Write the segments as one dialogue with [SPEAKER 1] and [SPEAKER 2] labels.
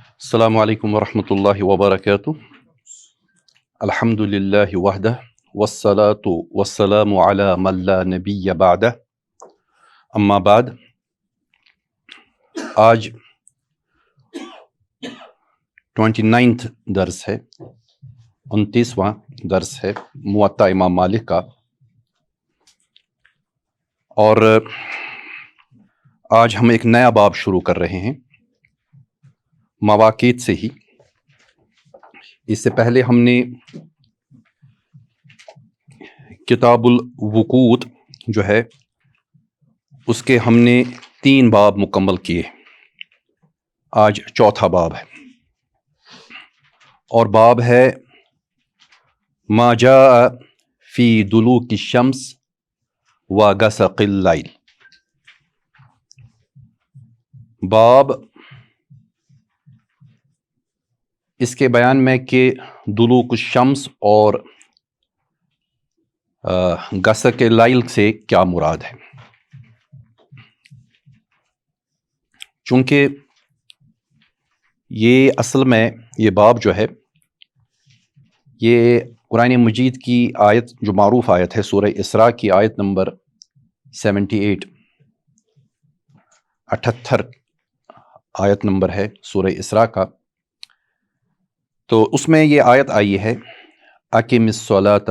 [SPEAKER 1] السلام علیکم ورحمۃ اللہ وبرکاتہ۔ الحمد للہ وحدہ والصلاة والسلام علی من لا نبی بعدہ، اما بعد۔ آج 29 درس ہے، 29واں درس ہے موطا امام مالک کا، اور آج ہم ایک نیا باب شروع کر رہے ہیں مواقیت سے ہی۔ اس سے پہلے ہم نے کتاب الوقوت جو ہے اس کے ہم نے 3 باب مکمل کیے، آج چوتھا باب ہے، اور باب ہے ما جاء فی دلوک الشمس و غسق اللیل۔ باب اس کے بیان میں کہ دلوک الشمس اور غسق اللیل سے کیا مراد ہے، چونکہ یہ اصل میں یہ باب جو ہے یہ قرآن مجید کی آیت جو معروف آیت ہے، سورہ اسراء کی آیت نمبر 78 آیت نمبر ہے سورہ اسراء کا۔ تو اس میں یہ آیت آئی ہے اقم الصلاۃ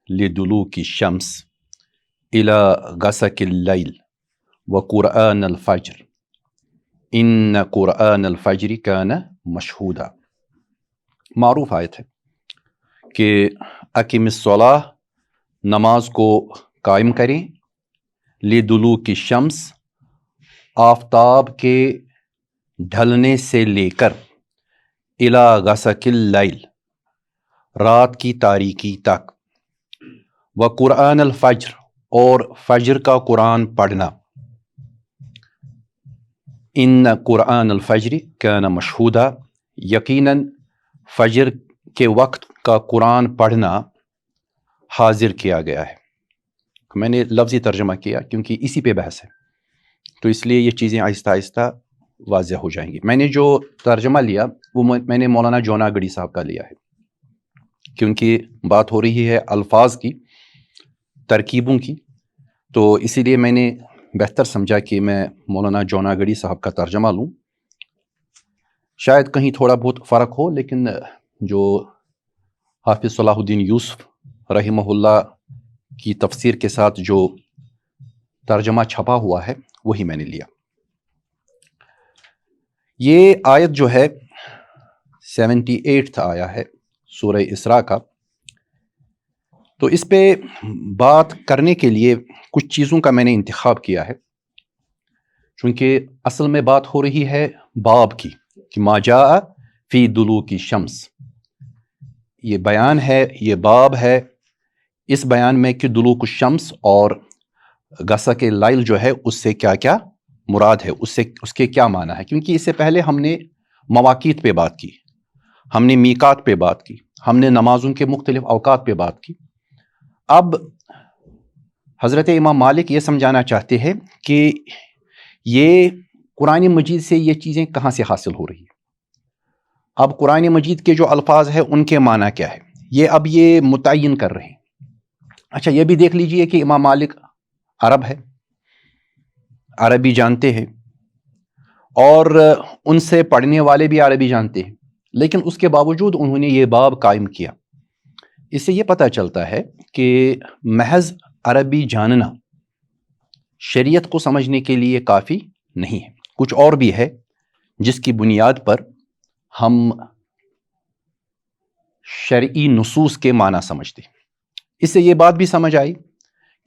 [SPEAKER 1] لدلوک الشمس الی غسق اللیل وقرآن الفجر ان قرآن الفجر کان مشہودا۔ معروف آیت ہے کہ اقم الصلاۃ، نماز کو قائم کریں، لدلوک الشمس، آفتاب کے ڈھلنے سے لے کر، الی غسق اللیل، رات کی تاریکی تک، وقرآن الفجر، اور فجر کا قرآن پڑھنا، ان قرآن الفجر کان مشہودا، یقیناً فجر کے وقت کا قرآن پڑھنا حاضر کیا گیا ہے۔ میں نے لفظی ترجمہ کیا کیونکہ اسی پہ بحث ہے، تو اس لیے یہ چیزیں آہستہ آہستہ واضح ہو جائیں گی۔ میں نے جو ترجمہ لیا وہ میں نے مولانا جوناگڑی صاحب کا لیا ہے، کیونکہ بات ہو رہی ہے الفاظ کی، ترکیبوں کی، تو اسی لیے میں نے بہتر سمجھا کہ میں مولانا جوناگڑی صاحب کا ترجمہ لوں۔ شاید کہیں تھوڑا بہت فرق ہو، لیکن جو حافظ صلاح الدین یوسف رحمہ اللہ کی تفسیر کے ساتھ جو ترجمہ چھپا ہوا ہے وہی میں نے لیا۔ یہ آیت جو ہے 78 آیا ہے سورہ اسراء کا، تو اس پہ بات کرنے کے لیے کچھ چیزوں کا میں نے انتخاب کیا ہے، چونکہ اصل میں بات ہو رہی ہے باب کی کہ ما جاء فی دلوک الشمس، یہ بیان ہے، یہ باب ہے اس بیان میں کہ دلوک الشمس اور غسق اللیل جو ہے اس سے کیا کیا مراد ہے، اس کے کیا معنی ہے، کیونکہ اس سے پہلے ہم نے مواقیت پہ بات کی، ہم نے میقات پہ بات کی، ہم نے نمازوں کے مختلف اوقات پہ بات کی۔ اب حضرت امام مالک یہ سمجھانا چاہتے ہیں کہ یہ قرآن مجید سے یہ چیزیں کہاں سے حاصل ہو رہی ہیں۔ اب قرآن مجید کے جو الفاظ ہیں ان کے معنی کیا ہے، یہ اب یہ متعین کر رہے ہیں۔ اچھا، یہ بھی دیکھ لیجئے کہ امام مالک عرب ہے، عربی جانتے ہیں، اور ان سے پڑھنے والے بھی عربی جانتے ہیں، لیکن اس کے باوجود انہوں نے یہ باب قائم کیا۔ اس سے یہ پتہ چلتا ہے کہ محض عربی جاننا شریعت کو سمجھنے کے لیے کافی نہیں ہے، کچھ اور بھی ہے جس کی بنیاد پر ہم شرعی نصوص کے معنی سمجھتے ہیں۔ اس سے یہ بات بھی سمجھ آئی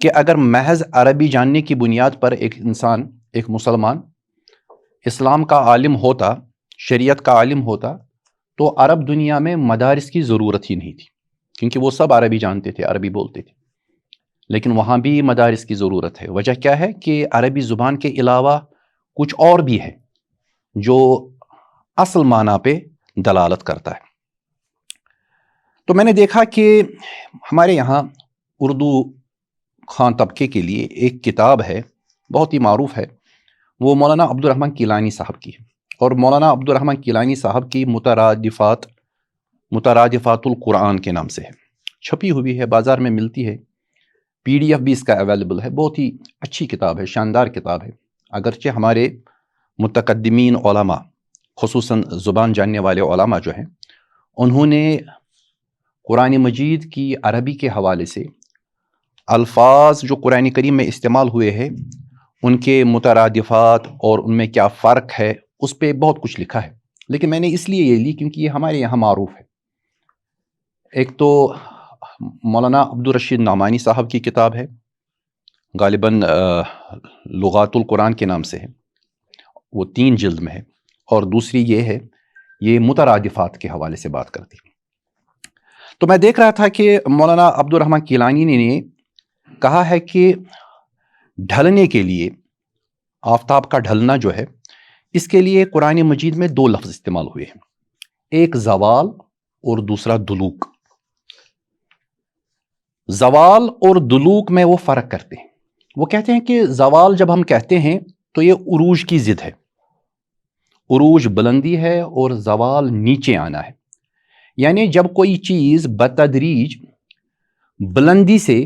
[SPEAKER 1] کہ اگر محض عربی جاننے کی بنیاد پر ایک انسان، ایک مسلمان اسلام کا عالم ہوتا، شریعت کا عالم ہوتا، تو عرب دنیا میں مدارس کی ضرورت ہی نہیں تھی، کیونکہ وہ سب عربی جانتے تھے، عربی بولتے تھے، لیکن وہاں بھی مدارس کی ضرورت ہے۔ وجہ کیا ہے کہ عربی زبان کے علاوہ کچھ اور بھی ہے جو اصل معنی پہ دلالت کرتا ہے۔ تو میں نے دیکھا کہ ہمارے یہاں اردو خواں طبقے کے لیے ایک کتاب ہے، بہت ہی معروف ہے، وہ مولانا عبد الرحمن کیلانی صاحب کی ہے، اور مولانا عبدالرحمن کیلانی صاحب کی مترادفات القرآن کے نام سے ہے، چھپی ہوئی ہے، بازار میں ملتی ہے، PDF بھی اس کا اویلیبل ہے، بہت ہی اچھی کتاب ہے، شاندار کتاب ہے۔ اگرچہ ہمارے متقدمین علماء، خصوصاً زبان جاننے والے علماء جو ہیں، انہوں نے قرآن مجید کی عربی کے حوالے سے الفاظ جو قرآن کریم میں استعمال ہوئے ہیں ان کے مترادفات اور ان میں کیا فرق ہے اس پہ بہت کچھ لکھا ہے، لیکن میں نے اس لیے یہ لی کیونکہ یہ ہمارے یہاں معروف ہے۔ ایک تو مولانا عبدالرشید نعمانی صاحب کی کتاب ہے، غالباً لغات القرآن کے نام سے ہے، وہ 3 جلد میں ہے، اور دوسری یہ ہے، یہ مترادفات کے حوالے سے بات کرتی ہے۔ تو میں دیکھ رہا تھا کہ مولانا عبدالرحمن کیلانی نے کہا ہے کہ ڈھلنے کے لیے، آفتاب کا ڈھلنا جو ہے، اس کے لیے قرآن مجید میں 2 لفظ استعمال ہوئے ہیں، ایک زوال اور دوسرا دلوک۔ زوال اور دلوک میں وہ فرق کرتے ہیں، وہ کہتے ہیں کہ زوال جب ہم کہتے ہیں تو یہ عروج کی ضد ہے، عروج بلندی ہے اور زوال نیچے آنا ہے، یعنی جب کوئی چیز بتدریج بلندی سے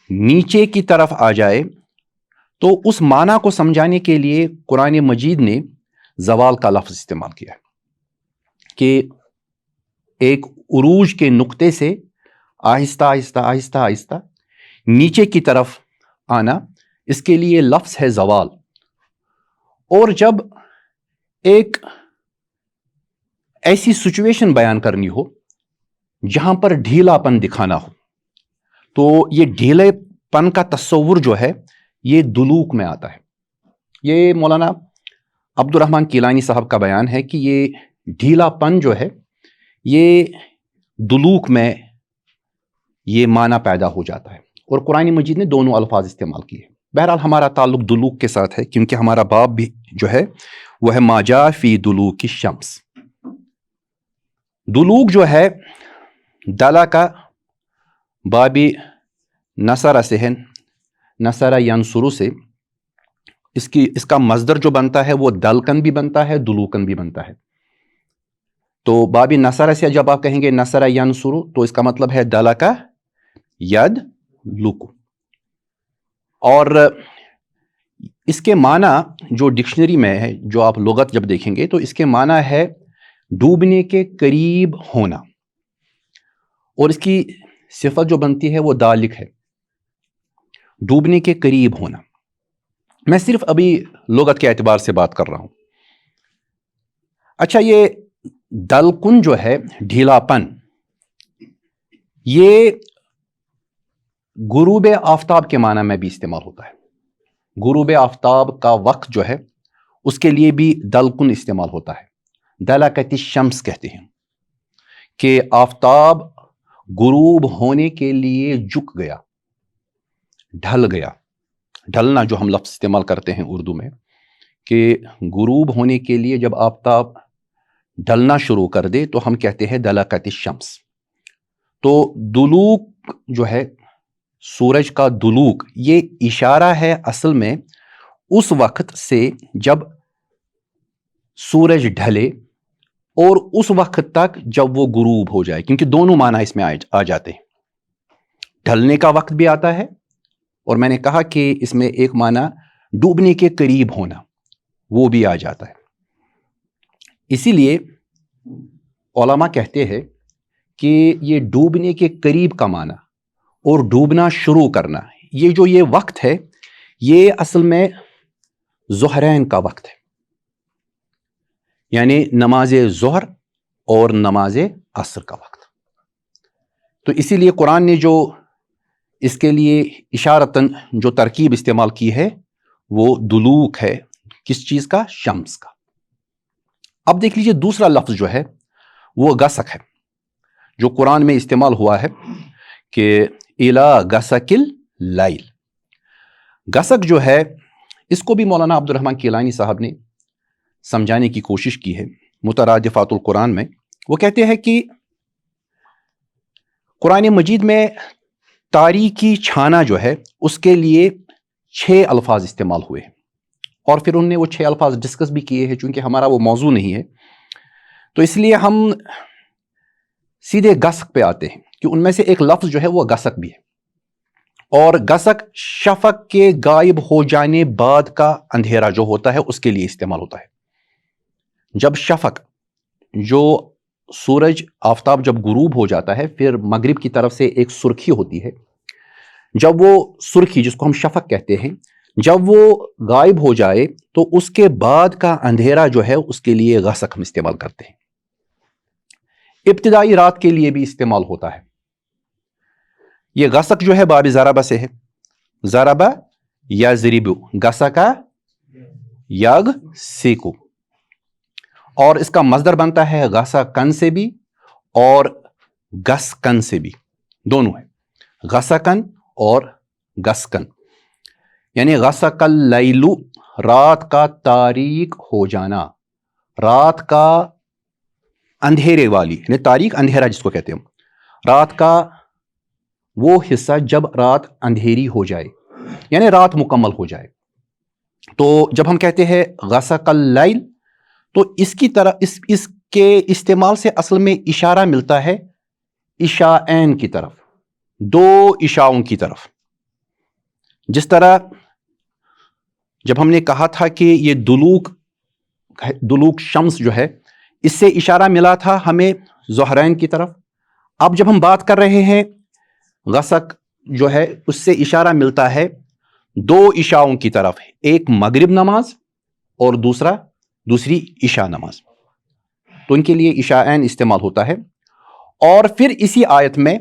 [SPEAKER 1] نیچے کی طرف آ جائے تو اس معنی کو سمجھانے کے لیے قرآن مجید نے زوال کا لفظ استعمال کیا ہے کہ ایک عروج کے نقطے سے آہستہ آہستہ آہستہ آہستہ نیچے کی طرف آنا، اس کے لیے لفظ ہے زوال۔ اور جب ایک ایسی سچویشن بیان کرنی ہو جہاں پر ڈھیلا پن دکھانا ہو تو یہ ڈھیلے پن کا تصور جو ہے یہ دلوک میں آتا ہے۔ یہ مولانا عبدالرحمن کیلانی صاحب کا بیان ہے کہ یہ ڈھیلا پن جو ہے یہ دلوک میں یہ معنی پیدا ہو جاتا ہے، اور قرآن مجید نے دونوں الفاظ استعمال کیے۔ بہرحال ہمارا تعلق دلوک کے ساتھ ہے کیونکہ ہمارا باب بھی جو ہے وہ ہے ما جاء فی دلوک الشمس۔ دلوک جو ہے دلا کا بابی نصر سے ہے، نصر ینصر سے، اس کا مصدر جو بنتا ہے وہ دلکن بھی بنتا ہے، دلوکن بھی بنتا ہے۔ تو بابی نصر سے جب آپ کہیں گے نصر ینصر تو اس کا مطلب ہے دلا کا ید لکو، اور اس کے معنی جو ڈکشنری میں ہے، جو آپ لغت جب دیکھیں گے تو اس کے معنی ہے ڈوبنے کے قریب ہونا، اور اس کی صفت جو بنتی ہے وہ دالک ہے، ڈوبنے کے قریب ہونا۔ میں صرف ابھی لغت کے اعتبار سے بات کر رہا ہوں۔ اچھا، یہ دلکن جو ہے ڈھیلا پن، یہ غروب آفتاب کے معنی میں بھی استعمال ہوتا ہے۔ غروب آفتاب کا وقت جو ہے اس کے لیے بھی دلکن استعمال ہوتا ہے، دلکت الشمس کہتے ہیں کہ آفتاب غروب ہونے کے لیے جھک گیا، ڈھل گیا۔ ڈھلنا جو ہم لفظ استعمال کرتے ہیں اردو میں کہ غروب ہونے کے لیے جب آفتاب ڈھلنا شروع کر دے تو ہم کہتے ہیں دلکت الشمس۔ تو دلوک جو ہے، سورج کا دلوک، یہ اشارہ ہے اصل میں اس وقت سے جب سورج ڈھلے اور اس وقت تک جب وہ غروب ہو جائے، کیونکہ دونوں معنی اس میں آ جاتے ہیں، ڈھلنے کا وقت بھی آتا ہے اور میں نے کہا کہ اس میں ایک معنی ڈوبنے کے قریب ہونا وہ بھی آ جاتا ہے۔ اسی لیے علماء کہتے ہیں کہ یہ ڈوبنے کے قریب کا معنی اور ڈوبنا شروع کرنا، یہ جو یہ وقت ہے یہ اصل میں ظہرین کا وقت ہے، یعنی نماز ظہر اور نماز عصر کا وقت۔ تو اسی لیے قرآن نے جو اس کے لیے اشارتاً جو ترکیب استعمال کی ہے وہ دلوک ہے، کس چیز کا؟ شمس کا۔ اب دیکھ لیجئے دوسرا لفظ جو ہے وہ غسق ہے، جو قرآن میں استعمال ہوا ہے کہ اِلیٰ غسق اللیل۔ غسق جو ہے اس کو بھی مولانا عبدالرحمن کیلانی صاحب نے سمجھانے کی کوشش کی ہے مترادفات القرآن میں۔ وہ کہتے ہیں کہ قرآن مجید میں تاریکی چھانا جو ہے اس کے لیے 6 الفاظ استعمال ہوئے ہیں، اور پھر انہوں نے وہ 6 الفاظ ڈسکس بھی کیے ہیں. چونکہ ہمارا وہ موضوع نہیں ہے تو اس لیے ہم سیدھے گسک پہ آتے ہیں کہ ان میں سے ایک لفظ جو ہے وہ گسک بھی ہے. اور گسک شفق کے غائب ہو جانے بعد کا اندھیرا جو ہوتا ہے اس کے لیے استعمال ہوتا ہے. جب شفق جو سورج آفتاب جب غروب ہو جاتا ہے پھر مغرب کی طرف سے ایک سرخی ہوتی ہے, جب وہ سرخی جس کو ہم شفق کہتے ہیں جب وہ غائب ہو جائے تو اس کے بعد کا اندھیرا جو ہے اس کے لیے غسق ہم استعمال کرتے ہیں. ابتدائی رات کے لیے بھی استعمال ہوتا ہے. یہ غسق جو ہے باب ضربہ سے ہے, ضربہ یا ضربو, غسقہ یغ سیکو, اور اس کا مصدر بنتا ہے غسقن سے بھی اور گسکن سے بھی, دونوں ہے, غسقن اور گسکن. یعنی غسق اللیل رات کا تاریک ہو جانا, رات کا اندھیرے والی, یعنی تاریک اندھیرا جس کو کہتے ہیں, رات کا وہ حصہ جب رات اندھیری ہو جائے یعنی رات مکمل ہو جائے. تو جب ہم کہتے ہیں غسق اللیل تو اس کی طرح اس کے استعمال سے اصل میں اشارہ ملتا ہے عشاءین کی طرف, دو عشاؤں کی طرف. جس طرح جب ہم نے کہا تھا کہ یہ دلوک شمس جو ہے اس سے اشارہ ملا تھا ہمیں ظہرین کی طرف. اب جب ہم بات کر رہے ہیں غسق جو ہے اس سے اشارہ ملتا ہے دو عشاؤں کی طرف, ایک مغرب نماز اور دوسری عشاء نماز. تو ان کے لیے عشاءین استعمال ہوتا ہے. اور پھر اسی آیت میں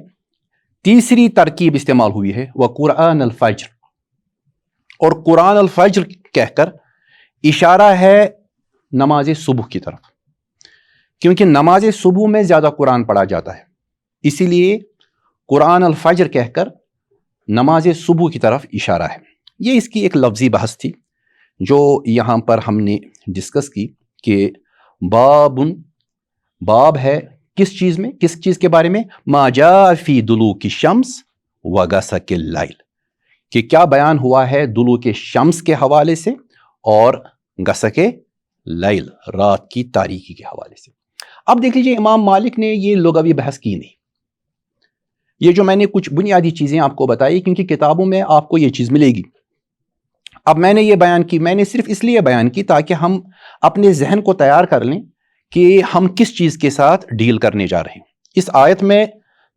[SPEAKER 1] تیسری ترکیب استعمال ہوئی ہے وقرآن الفجر, اور قرآن الفجر کہہ کر اشارہ ہے نماز صبح کی طرف, کیونکہ نماز صبح میں زیادہ قرآن پڑھا جاتا ہے, اسی لیے قرآن الفجر کہہ کر نماز صبح کی طرف اشارہ ہے. یہ اس کی ایک لفظی بحث تھی جو یہاں پر ہم نے ڈسکس کی کہ باب ہے کس چیز میں, کس چیز کے بارے میں, ما جاء فی دلوک الشمس وغسق اللیل, کہ کیا بیان ہوا ہے دلوک شمس کے حوالے سے اور غسق لیل رات کی تاریکی کے حوالے سے. اب دیکھ لیجئے امام مالک نے یہ لغوی بحث کی نہیں. یہ جو میں نے کچھ بنیادی چیزیں آپ کو بتائی کیونکہ کتابوں میں آپ کو یہ چیز ملے گی. اب میں نے یہ بیان کی, میں نے صرف اس لیے بیان کی تاکہ ہم اپنے ذہن کو تیار کر لیں کہ ہم کس چیز کے ساتھ ڈیل کرنے جا رہے ہیں. اس آیت میں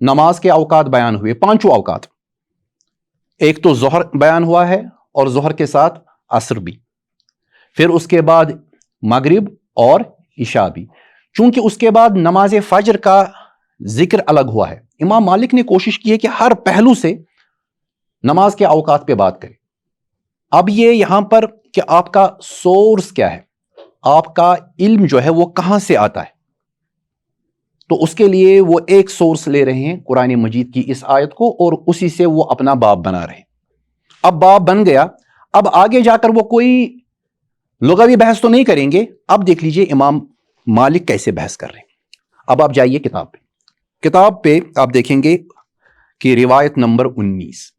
[SPEAKER 1] نماز کے اوقات بیان ہوئے, 5 اوقات. ایک تو ظہر بیان ہوا ہے اور ظہر کے ساتھ عصر بھی, پھر اس کے بعد مغرب اور عشاء بھی. چونکہ اس کے بعد نماز فجر کا ذکر الگ ہوا ہے, امام مالک نے کوشش کی ہے کہ ہر پہلو سے نماز کے اوقات پہ بات کرے. اب یہ یہاں پر کہ آپ کا سورس کیا ہے, آپ کا علم جو ہے وہ کہاں سے آتا ہے, تو اس کے لیے وہ ایک سورس لے رہے ہیں قرآن مجید کی اس آیت کو اور اسی سے وہ اپنا باب بنا رہے ہیں. اب باب بن گیا, اب آگے جا کر وہ کوئی لغوی بحث تو نہیں کریں گے. اب دیکھ لیجئے امام مالک کیسے بحث کر رہے ہیں. اب آپ جائیے کتاب پہ آپ دیکھیں گے کہ روایت نمبر 19.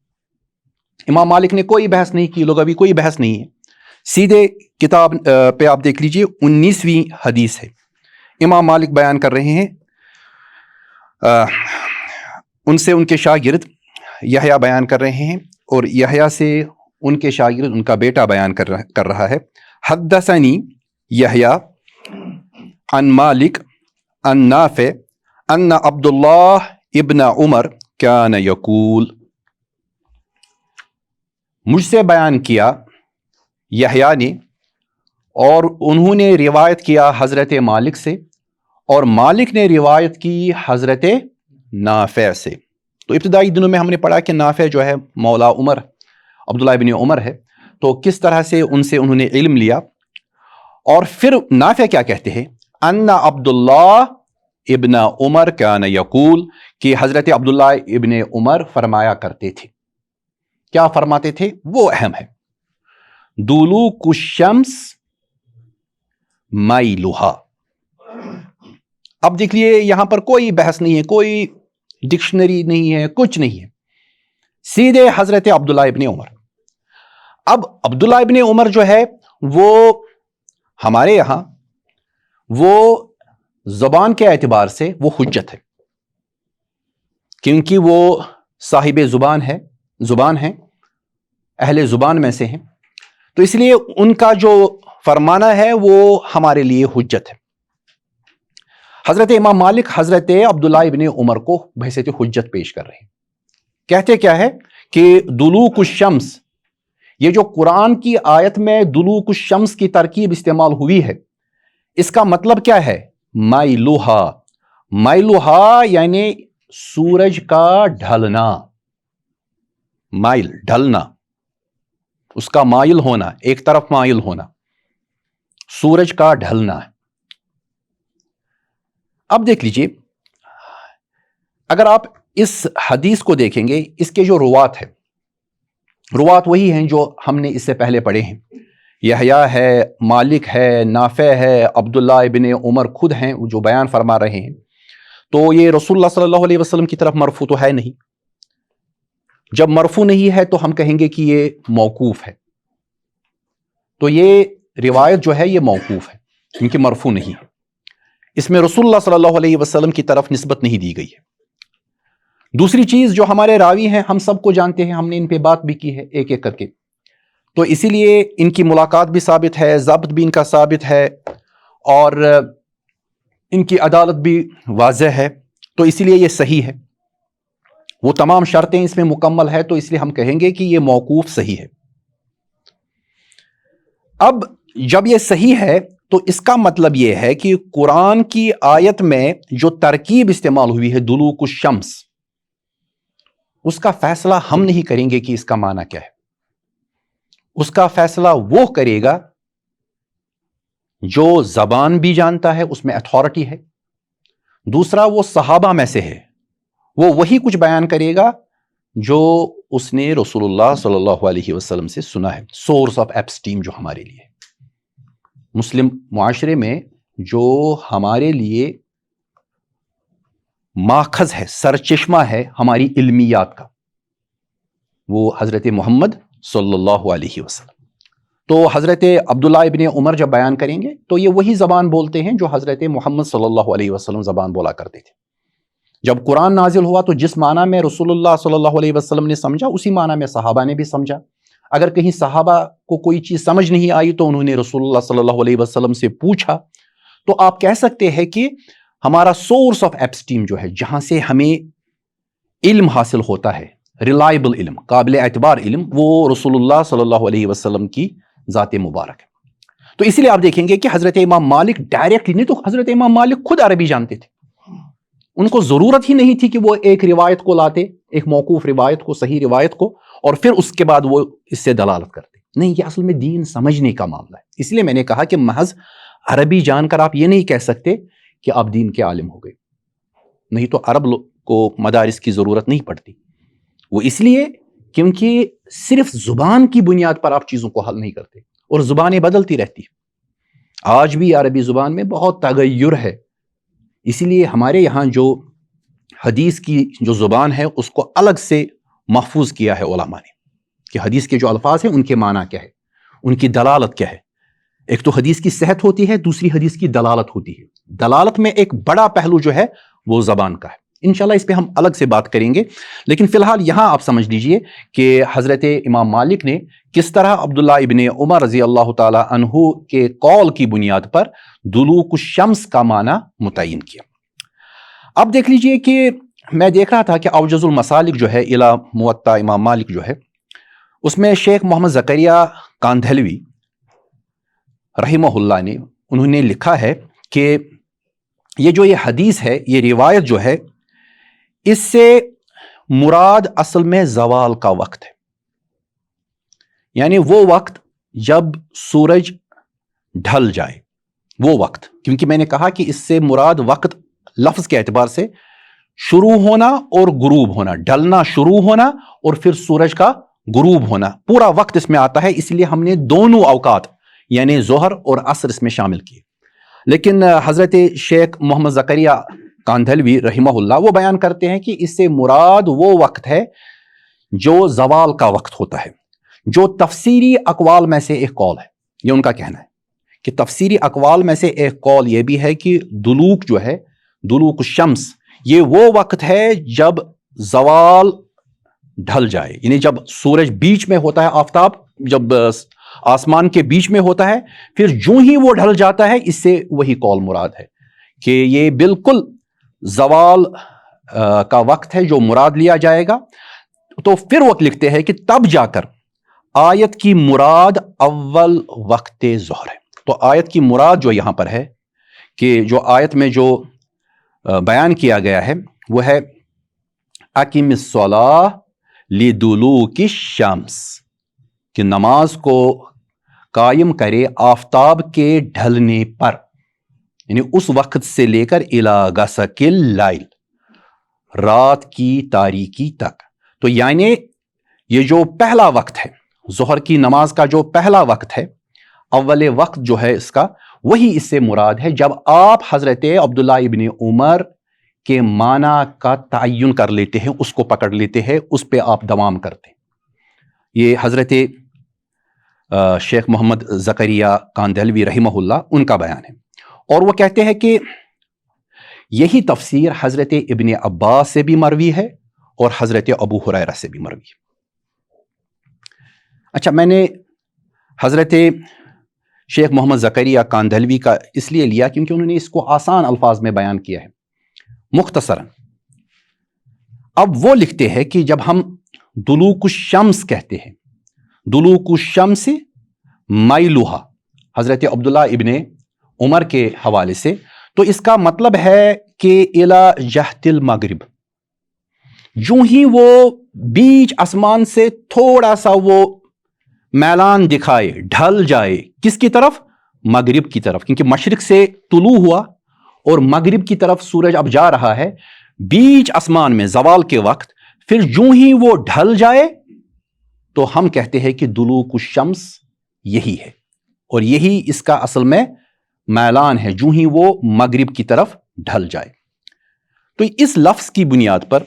[SPEAKER 1] امام مالک نے کوئی بحث نہیں کی, لغوی کوئی بحث نہیں ہے, سیدھے کتاب پہ آپ دیکھ لیجئے 19ویں حدیث ہے. امام مالک بیان کر رہے ہیں, ان سے ان کے شاگرد یحییٰ بیان کر رہے ہیں اور یحییٰ سے ان کے شاگرد ان کا بیٹا بیان کر رہا ہے. حدثنی یحییٰ عن مالک عن نافع ان عبداللہ ابن عمر کان یقول, مجھ سے بیان کیا یحییٰ نے اور انہوں نے روایت کیا حضرت مالک سے اور مالک نے روایت کی حضرت نافع سے. تو ابتدائی دنوں میں ہم نے پڑھا کہ نافع جو ہے مولا عمر عبداللہ ابن عمر ہے, تو کس طرح سے انہوں نے علم لیا. اور پھر نافع کیا کہتے ہیں, ان عبداللہ ابن عمر کان یقول, کہ حضرت عبداللہ ابن عمر فرمایا کرتے تھے. کیا فرماتے تھے وہ اہم ہے, دلوک الشمس میلھا. اب دیکھ لیے یہاں پر کوئی بحث نہیں ہے, کوئی ڈکشنری نہیں ہے, کچھ نہیں ہے, سیدھے حضرت عبداللہ ابن عمر. اب عبداللہ ابن عمر جو ہے وہ ہمارے یہاں وہ زبان کے اعتبار سے وہ حجت ہے، کیونکہ وہ صاحب زبان ہے، اہل زبان میں سے ہیں، تو اس لیے ان کا جو فرمانا ہے وہ ہمارے لیے حجت ہے۔ حضرت امام مالک حضرت عبداللہ ابن عمر کو بحیثیت حجت پیش کر رہے ہیں۔ کہتے کیا ہے کہ دلوک الشمس، یہ جو قرآن کی آیت میں دلوک الشمس کی ترکیب استعمال ہوئی ہے، اس کا مطلب کیا ہے؟ مائلوہا یعنی سورج کا ڈھلنا، مائل ڈھلنا، اس کا مائل ہونا، ایک طرف مائل ہونا، سورج کا ڈھلنا ہے۔ اب دیکھ لیجئے، اگر آپ اس حدیث کو دیکھیں گے، اس کے جو روات وہی ہیں جو ہم نے اس سے پہلے پڑھے ہیں، یحییٰ ہے، مالک ہے، نافع ہے، عبداللہ ابن عمر خود ہیں جو بیان فرما رہے ہیں، تو یہ رسول اللہ صلی اللہ علیہ وسلم کی طرف مرفوع تو ہے نہیں۔ جب مرفوع نہیں ہے تو ہم کہیں گے کہ یہ موقوف ہے، تو یہ روایت جو ہے یہ موقوف ہے کیونکہ مرفوع نہیں ہے، اس میں رسول اللہ صلی اللہ علیہ وسلم کی طرف نسبت نہیں دی گئی ہے۔ دوسری چیز، جو ہمارے راوی ہیں ہم سب کو جانتے ہیں، ہم نے ان پہ بات بھی کی ہے ایک ایک کر کے، تو اسی لیے ان کی ملاقات بھی ثابت ہے، ضبط بھی ان کا ثابت ہے، اور ان کی عدالت بھی واضح ہے، تو اسی لیے یہ صحیح ہے، وہ تمام شرطیں اس میں مکمل ہے، تو اس لیے ہم کہیں گے کہ یہ موقوف صحیح ہے۔ اب جب یہ صحیح ہے تو اس کا مطلب یہ ہے کہ قرآن کی آیت میں جو ترکیب استعمال ہوئی ہے دلوک الشمس، اس کا فیصلہ ہم نہیں کریں گے کہ اس کا معنی کیا ہے، اس کا فیصلہ وہ کرے گا جو زبان بھی جانتا ہے، اس میں اتھارٹی ہے، دوسرا وہ صحابہ میں سے ہے، وہ وہی کچھ بیان کرے گا جو اس نے رسول اللہ صلی اللہ علیہ وسلم سے سنا ہے۔ سورس آف ایپسٹیم جو ہمارے لیے مسلم معاشرے میں جو ہمارے لیے ماخذ ہے، سرچشمہ ہے ہماری علمیات کا، وہ حضرت محمد صلی اللہ علیہ وسلم۔ تو حضرت عبداللہ ابن عمر جب بیان کریں گے تو یہ وہی زبان بولتے ہیں جو حضرت محمد صلی اللہ علیہ وسلم زبان بولا کرتے تھے۔ جب قرآن نازل ہوا تو جس معنی میں رسول اللہ صلی اللہ علیہ وسلم نے سمجھا، اسی معنی میں صحابہ نے بھی سمجھا۔ اگر کہیں صحابہ کو کوئی چیز سمجھ نہیں آئی تو انہوں نے رسول اللہ صلی اللہ علیہ وسلم سے پوچھا، تو آپ کہہ سکتے ہیں کہ ہمارا سورس آف ایپسٹیم جو ہے، جہاں سے ہمیں علم حاصل ہوتا ہے، ریلائبل علم، قابل اعتبار علم، وہ رسول اللہ صلی اللہ علیہ وسلم کی ذات مبارک ہے۔ تو اسی لیے آپ دیکھیں گے کہ حضرت امام مالک ڈائریکٹلی نہیں، تو حضرت امام مالک خود عربی جانتے تھے، ان کو ضرورت ہی نہیں تھی کہ وہ ایک روایت کو لاتے، ایک موقوف روایت کو، صحیح روایت کو، اور پھر اس کے بعد وہ اس سے دلالت کرتے۔ نہیں، یہ اصل میں دین سمجھنے کا معاملہ ہے۔ اس لیے میں نے کہا کہ محض عربی جان کر آپ یہ نہیں کہہ سکتے کہ آپ دین کے عالم ہو گئے، نہیں تو عرب کو مدارس کی ضرورت نہیں پڑتی۔ وہ اس لیے کیونکہ صرف زبان کی بنیاد پر آپ چیزوں کو حل نہیں کرتے، اور زبانیں بدلتی رہتی ہیں۔ آج بھی عربی زبان میں بہت تغیر ہے، اسی لیے ہمارے یہاں جو حدیث کی جو زبان ہے اس کو الگ سے محفوظ کیا ہے علماء نے، کہ حدیث کے جو الفاظ ہیں ان کے معنی کیا ہے، ان کی دلالت کیا ہے۔ ایک تو حدیث کی صحت ہوتی ہے، دوسری حدیث کی دلالت ہوتی ہے۔ دلالت میں ایک بڑا پہلو جو ہے وہ زبان کا ہے۔ انشاءاللہ اس پہ ہم الگ سے بات کریں گے، لیکن فی الحال یہاں آپ سمجھ لیجئے کہ حضرت امام مالک نے کس طرح عبداللہ ابن عمر رضی اللہ تعالی عنہ کے قول کی بنیاد پر دلوک الشمس کا معنی متعین کیا۔ اب دیکھ لیجئے کہ میں دیکھ رہا تھا کہ اوجز المسالک جو ہے الی موطا امام مالک جو ہے، اس میں شیخ محمد زکریا کاندھلوی رحمہ اللہ نے انہوں نے لکھا ہے کہ یہ حدیث ہے، یہ روایت جو ہے، اس سے مراد اصل میں زوال کا وقت ہے، یعنی وہ وقت جب سورج ڈھل جائے، وہ وقت، کیونکہ میں نے کہا کہ اس سے مراد وقت لفظ کے اعتبار سے شروع ہونا اور غروب ہونا، ڈھلنا شروع ہونا اور پھر سورج کا غروب ہونا، پورا وقت اس میں آتا ہے۔ اس لیے ہم نے دونوں اوقات یعنی ظہر اور عصر اس میں شامل کیے۔ لیکن حضرت شیخ محمد زکریا کاندھلوی رحمہ اللہ وہ بیان کرتے ہیں کہ اس سے مراد وہ وقت ہے جو زوال کا وقت ہوتا ہے، جو تفسیری اقوال میں سے ایک قول ہے۔ یہ ان کا کہنا ہے کہ تفسیری اقوال میں سے ایک قول یہ بھی ہے کہ دلوک جو ہے، دلوک الشمس، یہ وہ وقت ہے جب زوال ڈھل جائے، یعنی جب سورج بیچ میں ہوتا ہے، آفتاب جب آسمان کے بیچ میں ہوتا ہے، پھر جو ہی وہ ڈھل جاتا ہے، اس سے وہی قول مراد ہے کہ یہ بالکل زوال کا وقت ہے جو مراد لیا جائے گا۔ تو پھر وہ لکھتے ہیں کہ تب جا کر آیت کی مراد اول وقت ظہر ہے۔ تو آیت کی مراد جو یہاں پر ہے، کہ جو آیت میں جو بیان کیا گیا ہے وہ ہے اقیم الصلاۃ لدلوک الشمس، کہ نماز کو قائم کرے آفتاب کے ڈھلنے پر، یعنی اس وقت سے لے کر الی غسق اللیل، رات کی تاریکی تک۔ تو یعنی یہ جو پہلا وقت ہے، ظہر کی نماز کا جو پہلا وقت ہے، اول وقت جو ہے اس کا، وہی اس سے مراد ہے جب آپ حضرت عبداللہ ابن عمر کے معنی کا تعین کر لیتے ہیں، اس کو پکڑ لیتے ہیں، اس پہ آپ دوام کرتے ہیں۔ یہ حضرت شیخ محمد زکریا کاندھلوی رحمہ اللہ ان کا بیان ہے، اور وہ کہتے ہیں کہ یہی تفسیر حضرت ابن عباس سے بھی مروی ہے اور حضرت ابو ہریرہ سے بھی مروی ہے۔ اچھا، میں نے حضرت شیخ محمد زکریا کاندھلوی کا اس لیے لیا کیونکہ انہوں نے اس کو آسان الفاظ میں بیان کیا ہے، مختصراً۔ اب وہ لکھتے ہیں کہ جب ہم دلوک الشمس کہتے ہیں، دلوک الشمس میلوہا، حضرت عبداللہ ابن عمر کے حوالے سے، تو اس کا مطلب ہے کہ الی جہت المغرب، جو ہی وہ بیچ آسمان سے تھوڑا سا وہ میلان دکھائے، ڈھل جائے، کس کی طرف؟ مغرب کی طرف، کیونکہ مشرق سے طلوع ہوا اور مغرب کی طرف سورج اب جا رہا ہے بیچ آسمان میں زوال کے وقت، پھر جو ہی وہ ڈھل جائے تو ہم کہتے ہیں کہ دلوک الشمس یہی ہے، اور یہی اس کا اصل میں میلان ہے، جو ہی وہ مغرب کی طرف ڈھل جائے۔ تو اس لفظ کی بنیاد پر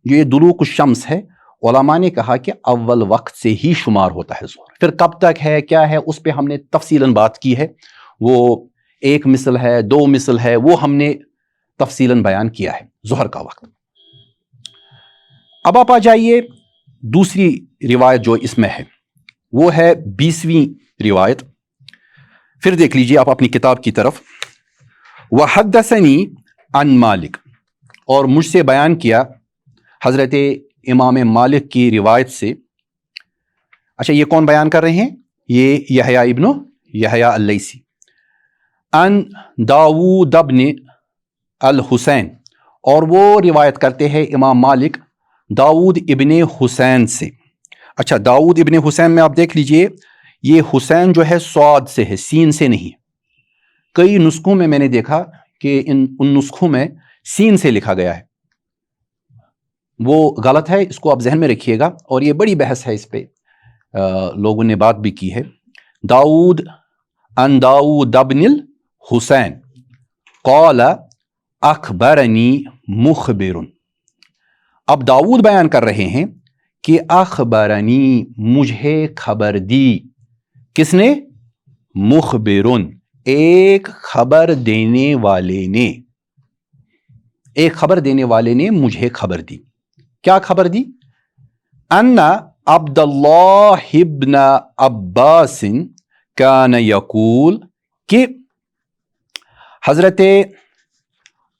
[SPEAKER 1] جو یہ دلوک الشمس ہے، علماء نے کہا کہ اول وقت سے ہی شمار ہوتا ہے ظہر۔ پھر کب تک ہے، کیا ہے، اس پہ ہم نے تفصیلاً بات کی ہے، وہ ایک مثل ہے، دو مثل ہے، وہ ہم نے تفصیلاً بیان کیا ہے ظہر کا وقت۔ اب آپ آ جائیے دوسری روایت جو اس میں ہے، وہ ہے 20ویں روایت۔ پھر دیکھ لیجئے آپ اپنی کتاب کی طرف۔ وحدثنی عن مالک، اور مجھ سے بیان کیا حضرت امام مالک کی روایت سے۔ اچھا، یہ کون بیان کر رہے ہیں؟ یہ یحییٰ ابن یحییٰ اللیثی، ان داؤد ابن الحسین، اور وہ روایت کرتے ہیں امام مالک داؤد ابن حسین سے۔ اچھا، داؤد ابن حسین میں آپ دیکھ لیجئے، یہ حسین جو ہے صاد سے ہے، سین سے نہیں۔ کئی نسخوں میں نے دیکھا کہ ان نسخوں میں سین سے لکھا گیا ہے، وہ غلط ہے، اس کو آپ ذہن میں رکھیے گا، اور یہ بڑی بحث ہے، اس پہ لوگوں نے بات بھی کی ہے۔ داؤد ان داؤد ابن الحسین قال اخبرنی مخبر، اب داؤد بیان کر رہے ہیں کہ اخبرنی، مجھے خبر دی، کس نے؟ مخبرن، ایک خبر دینے والے نے، ایک خبر دینے والے نے مجھے خبر دی۔ کیا خبر دی؟ ان عبداللہ ابن عباس کان یقول، کہ حضرت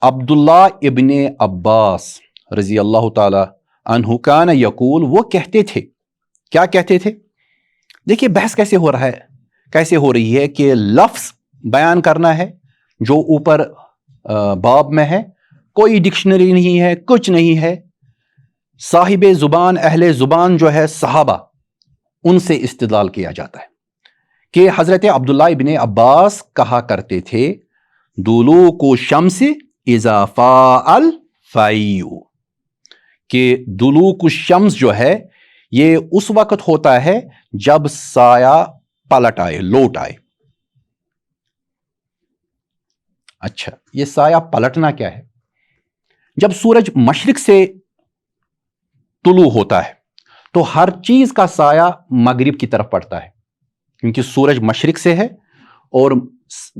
[SPEAKER 1] عبداللہ ابن عباس رضی اللہ تعالی عنہ کان یقول، وہ کہتے تھے، کیا کہتے تھے؟ دیکھیے بحث کیسے ہو رہا ہے، کیسے ہو رہی ہے کہ لفظ بیان کرنا ہے جو اوپر باب میں ہے، کوئی ڈکشنری نہیں ہے، کچھ نہیں ہے، صاحب زبان، اہل زبان جو ہے صحابہ، ان سے استدلال کیا جاتا ہے کہ حضرت عبداللہ ابن عباس کہا کرتے تھے دلوک الشمس اذا فاء الفیء، کہ دلوک الشمس جو ہے یہ اس وقت ہوتا ہے جب سایہ پلٹ آئے، لوٹ آئے۔ اچھا، یہ سایہ پلٹنا کیا ہے؟ جب سورج مشرق سے طلوع ہوتا ہے تو ہر چیز کا سایہ مغرب کی طرف پڑتا ہے، کیونکہ سورج مشرق سے ہے اور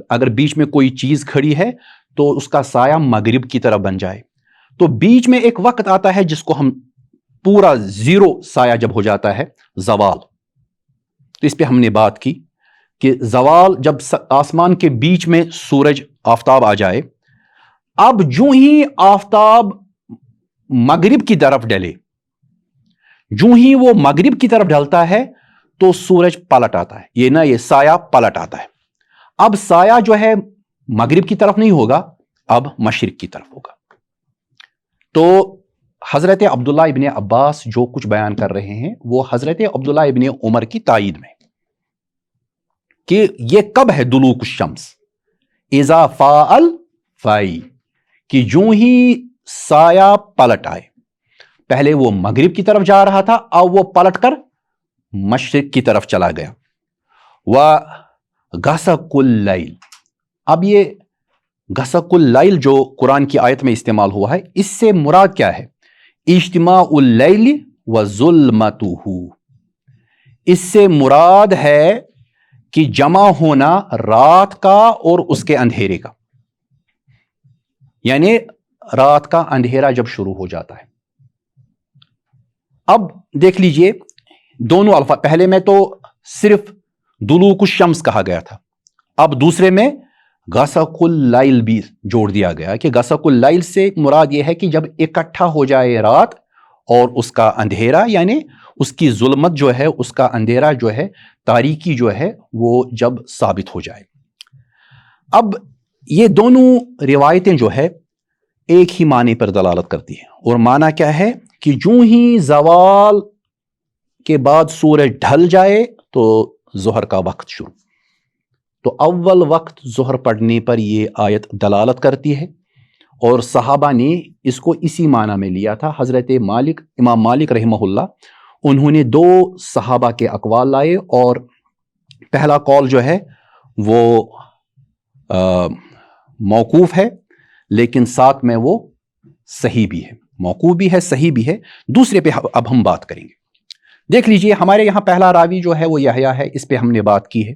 [SPEAKER 1] اگر بیچ میں کوئی چیز کھڑی ہے تو اس کا سایہ مغرب کی طرف بن جائے. تو بیچ میں ایک وقت آتا ہے جس کو ہم پورا زیرو سایہ جب ہو جاتا ہے، زوال. تو اس پہ ہم نے بات کی کہ زوال جب آسمان کے بیچ میں سورج آفتاب آ جائے، اب جو ہی آفتاب مغرب کی طرف ڈلے، جو ہی وہ مغرب کی طرف ڈلتا ہے تو سورج پلٹ آتا ہے، یہ سایہ پلٹ آتا ہے. اب سایہ جو ہے مغرب کی طرف نہیں ہوگا، اب مشرق کی طرف ہوگا. تو حضرت عبداللہ ابن عباس جو کچھ بیان کر رہے ہیں وہ حضرت عبداللہ ابن عمر کی تائید میں کہ یہ کب ہے دلوک الشمس، اذا فاءل فائی، کہ جو ہی سایہ پلٹ آئے. پہلے وہ مغرب کی طرف جا رہا تھا، اب وہ پلٹ کر مشرق کی طرف چلا گیا. وَغَسَقُ اللَّيْلِ، اب یہ غسق اللیل جو قرآن کی آیت میں استعمال ہوا ہے، اس سے مراد کیا ہے؟ اجتماع اللیل وظلمتہ، اس سے مراد ہے کہ جمع ہونا رات کا اور اس کے اندھیرے کا. یعنی رات کا اندھیرا جب شروع ہو جاتا ہے. اب دیکھ لیجئے دونوں الفاظ، پہلے میں تو صرف دلوک الشمس کہا گیا تھا، اب دوسرے میں غسق اللیل بھی جوڑ دیا گیا کہ غسق اللیل سے مراد یہ ہے کہ جب اکٹھا ہو جائے رات اور اس کا اندھیرا، یعنی اس کی ظلمت جو ہے، اس کا اندھیرا جو ہے، تاریکی جو ہے، وہ جب ثابت ہو جائے. اب یہ دونوں روایتیں جو ہے ایک ہی معنی پر دلالت کرتی ہیں، اور معنی کیا ہے کہ جو ہی زوال کے بعد سورج ڈھل جائے تو ظہر کا وقت شروع. تو اول وقت ظہر پڑھنے پر یہ آیت دلالت کرتی ہے، اور صحابہ نے اس کو اسی معنی میں لیا تھا. حضرت امام مالک رحمہ اللہ، انہوں نے 2 صحابہ کے اقوال لائے، اور پہلا قول جو ہے وہ موقوف ہے، لیکن ساتھ میں وہ صحیح بھی ہے، موقوف بھی ہے، صحیح بھی ہے. دوسرے پہ اب ہم بات کریں گے. دیکھ لیجئے ہمارے یہاں پہلا راوی جو ہے وہ یحییٰ ہے، اس پہ ہم نے بات کی ہے.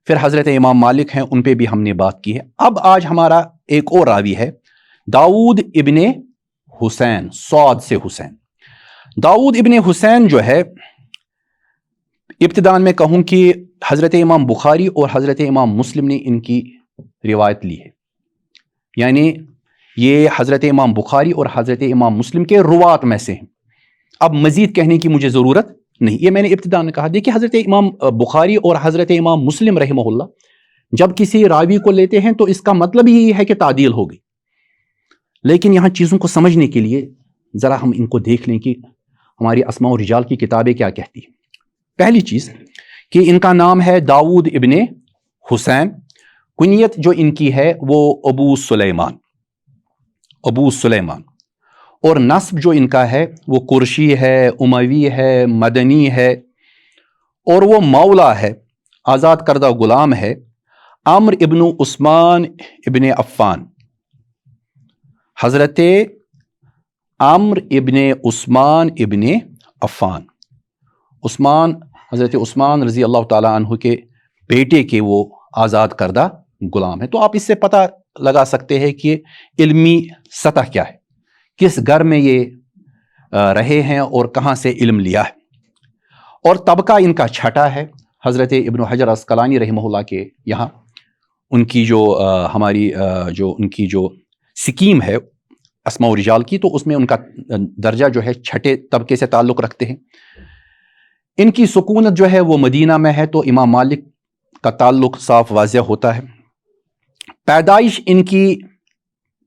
[SPEAKER 1] پھر حضرت امام مالک ہیں، ان پہ بھی ہم نے بات کی ہے. اب آج ہمارا ایک اور راوی ہے، داؤد ابن حسین، صاد سے حسین. داؤد ابن حسین جو ہے، ابتداء میں کہوں کہ حضرت امام بخاری اور حضرت امام مسلم نے ان کی روایت لی ہے. یعنی یہ حضرت امام بخاری اور حضرت امام مسلم کے روات میں سے ہیں. اب مزید کہنے کی مجھے ضرورت نہیں، یہ میں نے ابتداء میں کہا. دیکھیے حضرت امام بخاری اور حضرت امام مسلم رحمہ اللہ جب کسی راوی کو لیتے ہیں تو اس کا مطلب یہی ہے کہ تعدیل ہو گئی. لیکن یہاں چیزوں کو سمجھنے کے لیے ذرا ہم ان کو دیکھ لیں کہ ہماری اسماء و رجال کی کتابیں کیا کہتی ہیں. پہلی چیز کہ ان کا نام ہے داؤد ابن حسین. کنیت جو ان کی ہے وہ ابو سلیمان، ابو سلیمان. اور نسب جو ان کا ہے وہ قرشی ہے، اموی ہے، مدنی ہے، اور وہ مولا ہے، آزاد کردہ غلام ہے. عمر ابن عثمان ابن عفان، حضرت عمر ابن عثمان ابن عفان. حضرت عثمان رضی اللہ تعالیٰ عنہ کے بیٹے کے وہ آزاد کردہ غلام ہے. تو آپ اس سے پتہ لگا سکتے ہیں کہ علمی سطح کیا ہے، کس گھر میں یہ رہے ہیں اور کہاں سے علم لیا ہے. اور طبقہ ان کا چھٹا ہے. حضرت ابن حجر عسقلانی رحمہ اللہ کے یہاں ان کی جو ان کی جو سکیم ہے اسماء و رجال کی، تو اس میں ان کا درجہ جو ہے چھٹے طبقے سے تعلق رکھتے ہیں. ان کی سکونت جو ہے وہ مدینہ میں ہے، تو امام مالک کا تعلق صاف واضح ہوتا ہے. پیدائش ان کی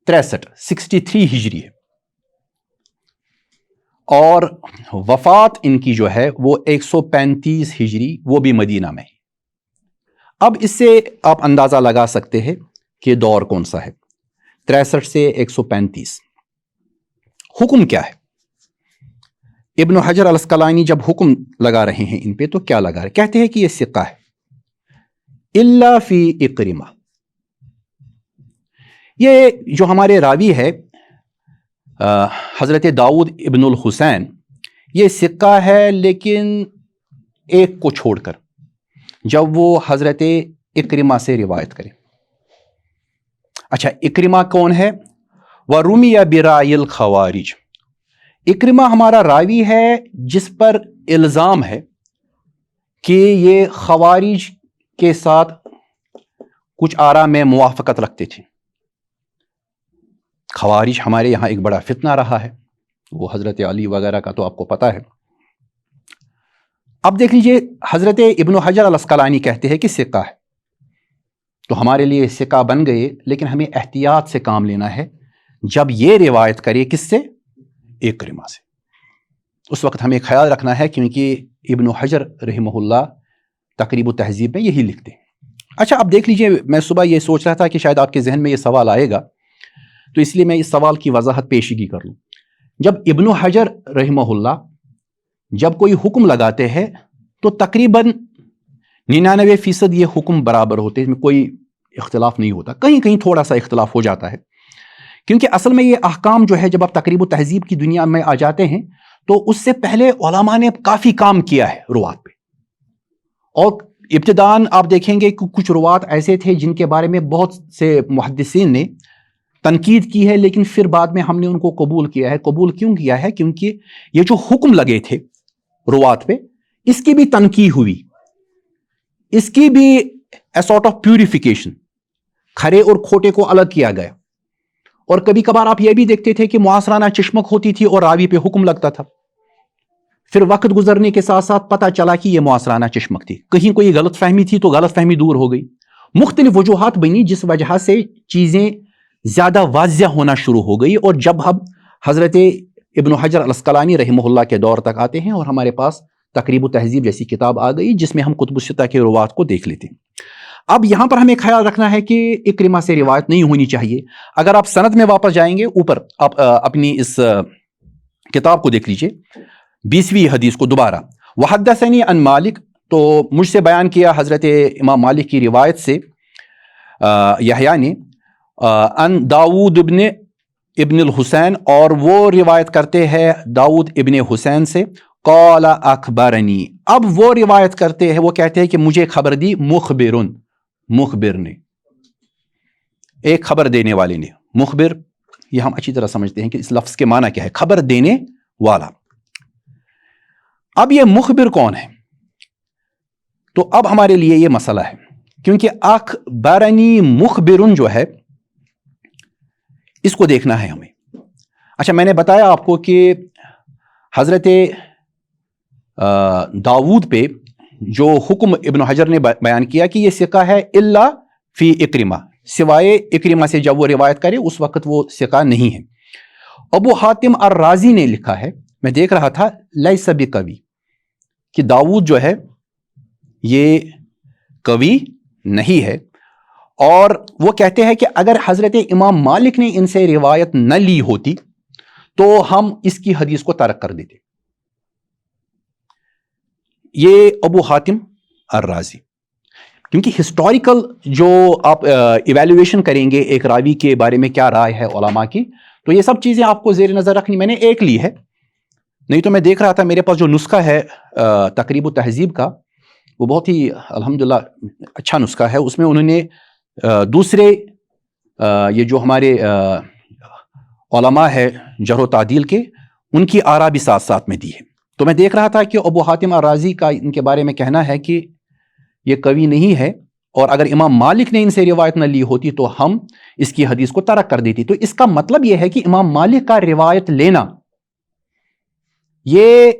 [SPEAKER 1] 63 ہجری ہے، اور وفات ان کی جو ہے وہ 135 ہجری، وہ بھی مدینہ میں. اب اس سے آپ اندازہ لگا سکتے ہیں کہ دور کون سا ہے، 63 سے 135. حکم کیا ہے؟ ابن حجر العسقلانی جب حکم لگا رہے ہیں ان پہ تو کیا لگا رہے؟ کہتے ہیں کہ یہ ثقہ ہے الا فی اکرمہ. یہ جو ہمارے راوی ہے حضرت داؤد ابن الحسین، یہ ثقہ ہے لیکن ایک کو چھوڑ کر. جب وہ حضرت اکرمہ سے روایت کرے. اچھا, اکرمہ کون ہے؟ وَرُمِيَ بِرَائِي الْخَوَارِجِ. اکرمہ ہمارا راوی ہے جس پر الزام ہے کہ یہ خوارج کے ساتھ کچھ آراء میں موافقت رکھتے تھے. خوارج ہمارے یہاں ایک بڑا فتنہ رہا ہے, وہ حضرت علی وغیرہ کا تو آپ کو پتہ ہے. اب دیکھ لیجئے, حضرت ابن حجر العسقلانی کہتے ہیں کہ ثقہ ہے, تو ہمارے لیے ثقہ بن گئے, لیکن ہمیں احتیاط سے کام لینا ہے. جب یہ روایت کرے کس سے؟ اکرمہ سے, اس وقت ہمیں خیال رکھنا ہے, کیونکہ ابن حجر رحمہ اللہ تقریب التہذیب میں یہی لکھتے ہیں. اچھا, اب دیکھ لیجئے, میں صبح یہ سوچ رہا تھا کہ شاید آپ کے ذہن میں یہ سوال آئے گا, تو اس لیے میں اس سوال کی وضاحت پیشگی کر لوں. جب ابن حجر رحمہ اللہ جب کوئی حکم لگاتے ہیں تو تقریباً 99% یہ حکم برابر ہوتے ہیں, کوئی اختلاف نہیں ہوتا. کہیں کہیں تھوڑا سا اختلاف ہو جاتا ہے, کیونکہ اصل میں یہ احکام جو ہے, جب آپ تقریب و تہذیب کی دنیا میں آ جاتے ہیں تو اس سے پہلے علماء نے کافی کام کیا ہے روات پہ. اور ابتداً آپ دیکھیں گے کہ کچھ روات ایسے تھے جن کے بارے میں بہت سے محدثین نے تنقید کی ہے, لیکن پھر بعد میں ہم نے ان کو قبول کیا ہے. قبول کیوں کیا ہے؟ کیونکہ یہ جو حکم لگے تھے روات پہ, اس کی بھی تنقیح ہوئی, اس کی بھی اے سارٹ آف پیوریفیکیشن, کھرے اور کھوٹے کو الگ کیا گیا. اور کبھی کبھار آپ یہ بھی دیکھتے تھے کہ معاصرانہ چشمک ہوتی تھی اور راوی پہ حکم لگتا تھا. پھر وقت گزرنے کے ساتھ ساتھ پتہ چلا کہ یہ معاصرانہ چشمک تھی, کہیں کوئی غلط فہمی تھی تو غلط فہمی دور ہو گئی. مختلف وجوہات بنی جس وجہ سے چیزیں زیادہ واضح ہونا شروع ہو گئی. اور جب ہم حضرت ابن حجر العسقلانی رحمہ اللہ کے دور تک آتے ہیں اور ہمارے پاس تقریب التہذیب جیسی کتاب آ گئی جس میں ہم کتب الستہ کے روات کو دیکھ لیتے ہیں. اب یہاں پر ہمیں خیال رکھنا ہے کہ اکرمہ سے روایت نہیں ہونی چاہیے. اگر آپ سند میں واپس جائیں گے, اوپر آپ اپنی اس کتاب کو دیکھ لیجئے, 20ویں حدیث کو دوبارہ, وحدثنی عن مالک, تو مجھ سے بیان کیا حضرت امام مالک کی روایت سے یحییٰ نے, ان داود ابن الحسین, اور وہ روایت کرتے ہیں داود ابن حسین سے, قال اخبرنی. اب وہ روایت کرتے ہیں, وہ کہتے ہیں کہ مجھے خبر دی مخبر نے, ایک خبر دینے والے نے. مخبر یہ ہم اچھی طرح سمجھتے ہیں کہ اس لفظ کے معنی کیا ہے, خبر دینے والا. اب یہ مخبر کون ہے؟ تو اب ہمارے لیے یہ مسئلہ ہے, کیونکہ اخبرنی مخبرن جو ہے اس کو دیکھنا ہے ہمیں. اچھا, میں نے بتایا آپ کو کہ حضرت داود پہ جو حکم ابن حجر نے بیان کیا کہ یہ ثقہ ہے الا فی اکرمہ, سوائے اکرمہ سے جب وہ روایت کرے اس وقت وہ ثقہ نہیں ہے. ابو حاتم الرازی نے لکھا ہے, میں دیکھ رہا تھا, لیس بقوی, کہ داود جو ہے یہ قوی نہیں ہے. اور وہ کہتے ہیں کہ اگر حضرت امام مالک نے ان سے روایت نہ لی ہوتی تو ہم اس کی حدیث کو ترک کر دیتے. یہ ابو حاتم الرازی, کیونکہ ہسٹوریکل جو آپ ایویلویشن کریں گے ایک راوی کے بارے میں کیا رائے ہے علماء کی, تو یہ سب چیزیں آپ کو زیر نظر رکھنی. میں نے ایک لی ہے, نہیں تو میں دیکھ رہا تھا میرے پاس جو نسخہ ہے تقریب التہذیب کا, وہ بہت ہی الحمدللہ اچھا نسخہ ہے. اس میں انہوں نے دوسرے یہ جو ہمارے علماء ہے جرح و تعدیل کے, ان کی آراء بھی ساتھ ساتھ میں دی ہے. تو میں دیکھ رہا تھا کہ ابو حاتم الرازی کا ان کے بارے میں کہنا ہے کہ یہ قوی نہیں ہے, اور اگر امام مالک نے ان سے روایت نہ لی ہوتی تو ہم اس کی حدیث کو ترک کر دیتی. تو اس کا مطلب یہ ہے کہ امام مالک کا روایت لینا یہ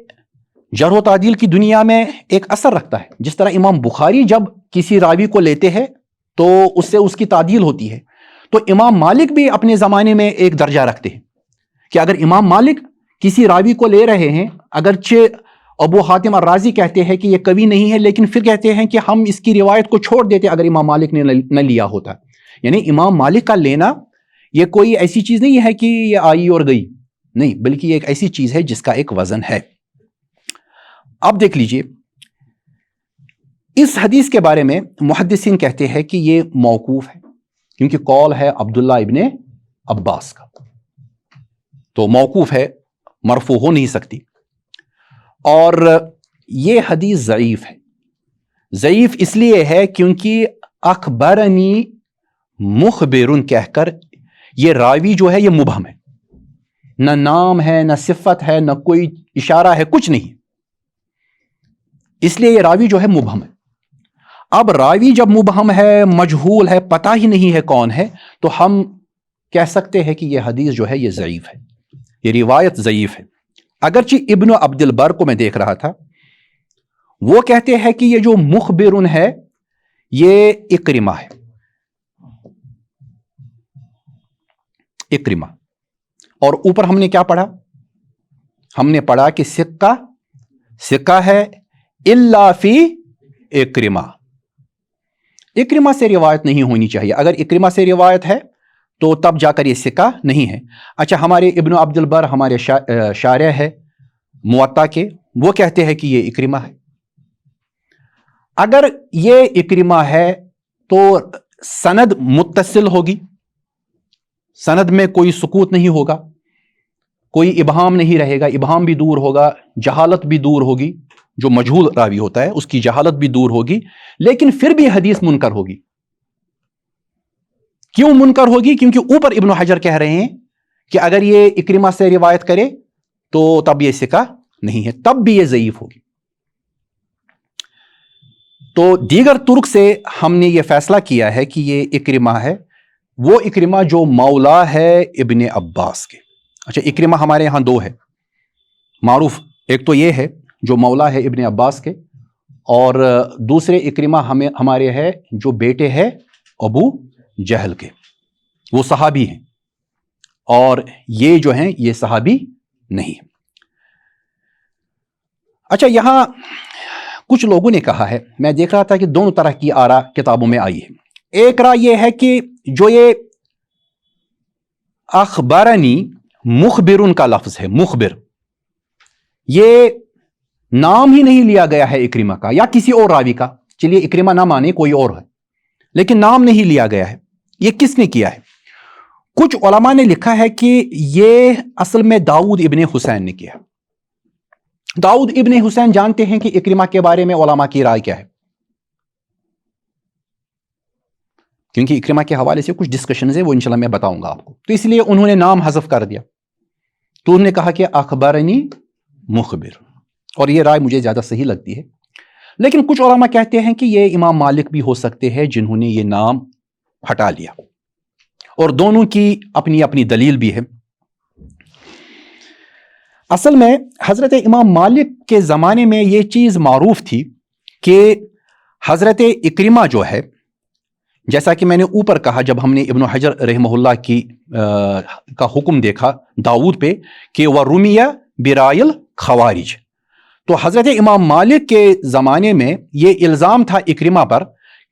[SPEAKER 1] جرح و تعدیل کی دنیا میں ایک اثر رکھتا ہے. جس طرح امام بخاری جب کسی راوی کو لیتے ہیں تو اس سے اس کی تعدیل ہوتی ہے, تو امام مالک بھی اپنے زمانے میں ایک درجہ رکھتے ہیں کہ اگر امام مالک کسی راوی کو لے رہے ہیں, اگرچہ ابو حاتم الرازی کہتے ہیں کہ یہ قوی نہیں ہے, لیکن پھر کہتے ہیں کہ ہم اس کی روایت کو چھوڑ دیتے اگر امام مالک نے نہ لیا ہوتا. یعنی امام مالک کا لینا یہ کوئی ایسی چیز نہیں ہے کہ یہ آئی اور گئی, نہیں, بلکہ یہ ایک ایسی چیز ہے جس کا ایک وزن ہے. اب دیکھ لیجئے, اس حدیث کے بارے میں محدثین کہتے ہیں کہ یہ موقوف ہے, کیونکہ قول ہے عبداللہ ابن عباس کا, تو موقوف ہے, مرفوع ہو نہیں سکتی. اور یہ حدیث ضعیف ہے. ضعیف اس لیے ہے کیونکہ اخبرنی مخبرن کہہ کر یہ راوی جو ہے یہ مبہم ہے، نہ نام ہے، نہ صفت ہے، نہ کوئی اشارہ ہے، کچھ نہیں، اس لیے یہ راوی جو ہے مبہم ہے۔ اب راوی جب مبہم ہے، مجہول ہے، پتہ ہی نہیں ہے کون ہے، تو ہم کہہ سکتے ہیں کہ یہ حدیث جو ہے یہ ضعیف ہے، یہ روایت ضعیف ہے۔ اگرچہ ابن عبد البر کو میں دیکھ رہا تھا، وہ کہتے ہیں کہ یہ جو مخبرن ہے یہ اکرمہ ہے، اکرمہ۔ اور اوپر ہم نے کیا پڑھا؟ ہم نے پڑھا کہ سکہ ہے الا فی اکرمہ، اکرمہ سے روایت نہیں ہونی چاہیے۔ اگر اکرمہ سے روایت ہے تو تب جا کر یہ سکہ نہیں ہے۔ اچھا، ہمارے ابن عبد البر ہمارے شارح ہے موطا کے، وہ کہتے ہیں کہ یہ اکرمہ ہے۔ اگر یہ اکرمہ ہے تو سند متصل ہوگی، سند میں کوئی سقوط نہیں ہوگا، کوئی ابہام نہیں رہے گا، ابہام بھی دور ہوگا، جہالت بھی دور ہوگی، جو مجہول راوی ہوتا ہے اس کی جہالت بھی دور ہوگی، لیکن پھر بھی حدیث منکر ہوگی۔ کیوں منکر ہوگی؟ کیونکہ اوپر ابن حجر کہہ رہے ہیں کہ اگر یہ اکرمہ سے روایت کرے تو تب یہ ثقہ نہیں ہے، تب بھی یہ ضعیف ہوگی۔ تو دیگر طرق سے ہم نے یہ فیصلہ کیا ہے کہ یہ اکرمہ ہے، وہ اکرمہ جو مولا ہے ابن عباس کے۔ اچھا، اکرمہ ہمارے ہاں دو ہے معروف، ایک تو یہ ہے جو مولا ہے ابن عباس کے، اور دوسرے اکرمہ ہمارے ہے جو بیٹے ہے ابو جہل کے، وہ صحابی ہیں، اور یہ جو ہیں یہ صحابی نہیں۔ اچھا، یہاں کچھ لوگوں نے کہا ہے، میں دیکھ رہا تھا کہ دونوں طرح کی آراء کتابوں میں آئی ہے۔ ایک رائے یہ ہے کہ جو یہ اخبرنی مخبرن کا لفظ ہے، مخبر، یہ نام ہی نہیں لیا گیا ہے اکرمہ کا یا کسی اور راوی کا، چلیے اکرمہ نہ مانے کوئی اور ہے، لیکن نام نہیں لیا گیا ہے۔ یہ کس نے کیا ہے؟ کچھ علماء نے لکھا ہے کہ یہ اصل میں داؤد ابن حسین نے کیا۔ داؤد ابن حسین جانتے ہیں کہ اکرمہ کے بارے میں علماء کی رائے کیا ہے، کیونکہ اکرمہ کے حوالے سے کچھ ڈسکشنز ہیں، وہ انشاءاللہ میں بتاؤں گا آپ کو، تو اس لیے انہوں نے نام حذف کر دیا، تو انہوں نے کہا کہ اخبرنی مخبر، اور یہ رائے مجھے زیادہ صحیح لگتی ہے۔ لیکن کچھ علماء کہتے ہیں کہ یہ امام مالک بھی ہو سکتے ہیں جنہوں نے یہ نام ہٹا لیا، اور دونوں کی اپنی اپنی دلیل بھی ہے۔ اصل میں حضرت امام مالک کے زمانے میں یہ چیز معروف تھی کہ حضرت اکرمہ جو ہے، جیسا کہ میں نے اوپر کہا جب ہم نے ابن حجر رحمہ اللہ کا حکم دیکھا داؤد پہ کہ وَرُمِيَ بِرَائِل خوارج، تو حضرت امام مالک کے زمانے میں یہ الزام تھا اکرمہ پر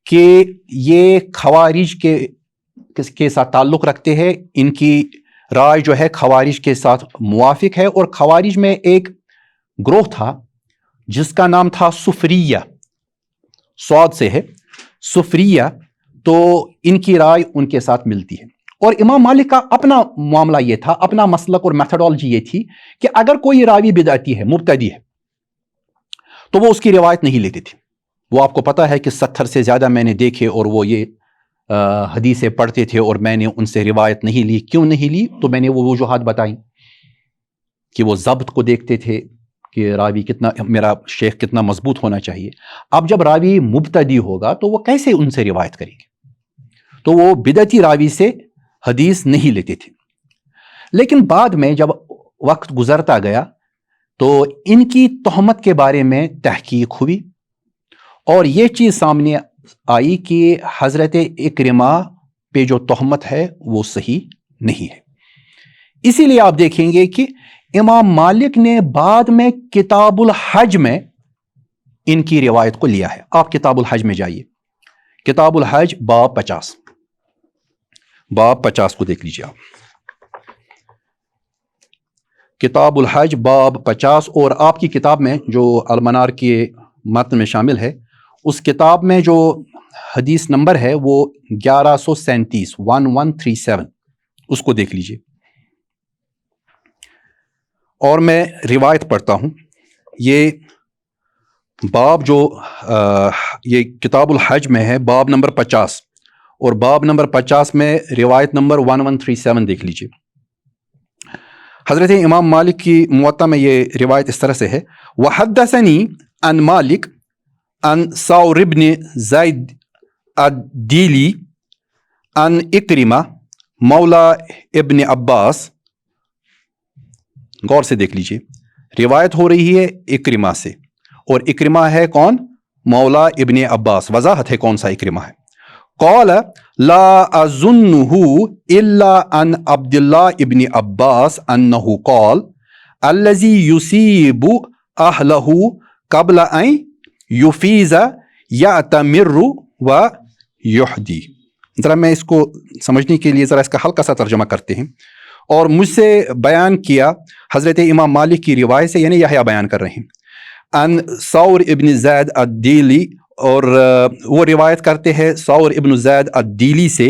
[SPEAKER 1] کہ یہ خوارج کے ساتھ تعلق رکھتے ہیں، ان کی رائے جو ہے خوارج کے ساتھ موافق ہے، اور خوارج میں ایک گروہ تھا جس کا نام تھا سفریہ، سعود سے ہے سفریہ، تو ان کی رائے ان کے ساتھ ملتی ہے۔ اور امام مالک کا اپنا معاملہ یہ تھا، اپنا مسلک اور میتھڈالوجی یہ تھی کہ اگر کوئی راوی بدعتی ہے، مبتدی ہے، تو وہ اس کی روایت نہیں لیتے تھے۔ وہ آپ کو پتہ ہے کہ 70 سے زیادہ میں نے دیکھے، اور وہ یہ حدیثیں پڑھتے تھے اور میں نے ان سے روایت نہیں لی۔ کیوں نہیں لی؟ تو میں نے وہ وجوہات بتائیں کہ وہ ضبط کو دیکھتے تھے کہ راوی کتنا، میرا شیخ کتنا مضبوط ہونا چاہیے۔ اب جب راوی مبتدی ہوگا تو وہ کیسے ان سے روایت کریں گے؟ تو وہ بدعتی راوی سے حدیث نہیں لیتے تھے۔ لیکن بعد میں جب وقت گزرتا گیا تو ان کی تہمت کے بارے میں تحقیق ہوئی، اور یہ چیز سامنے آئی کہ حضرت اکرمہ پہ جو تہمت ہے وہ صحیح نہیں ہے۔ اسی لیے آپ دیکھیں گے کہ امام مالک نے بعد میں کتاب الحج میں ان کی روایت کو لیا ہے۔ آپ کتاب الحج میں جائیے، کتاب الحج باب 50 کو دیکھ لیجیے آپ، کتاب الحج باب 50، اور آپ کی کتاب میں جو المنار کے متن میں شامل ہے، اس کتاب میں جو حدیث نمبر ہے وہ 1137 اس کو دیکھ لیجیے، اور میں روایت پڑھتا ہوں۔ یہ باب جو یہ کتاب الحج میں ہے، باب نمبر 50، اور باب نمبر 50 میں روایت نمبر 1137 دیکھ لیجیے۔ حضرت امام مالک کی موطا میں یہ روایت اس طرح سے ہے: وحدثنی عن مالک عن ثور بن زید الدیلی عن اکرمہ مولا ابن عباس۔ غور سے دیکھ لیجیے، روایت ہو رہی ہے اکرمہ سے، اور اکرمہ ہے کون؟ مولا ابن عباس۔ وضاحت ہے کون سا اکرمہ ہے۔ قال لا اظنه الا عن عبد الله ابن عباس انه قال الذي يصيب اهله قبل ان يفيز يأتمر ويحدي۔ ذرا میں اس کو سمجھنے کے لیے ذرا اس کا ہلکا سا ترجمہ کرتے ہیں۔ اور مجھ سے بیان کیا حضرت امام مالک کی روایت سے، یعنی یحییٰ بیان کر رہے ہیں، ان ثور ابن زید الدیلی، اور وہ روایت کرتے ہیں ثور ابن زید الدیلی سے،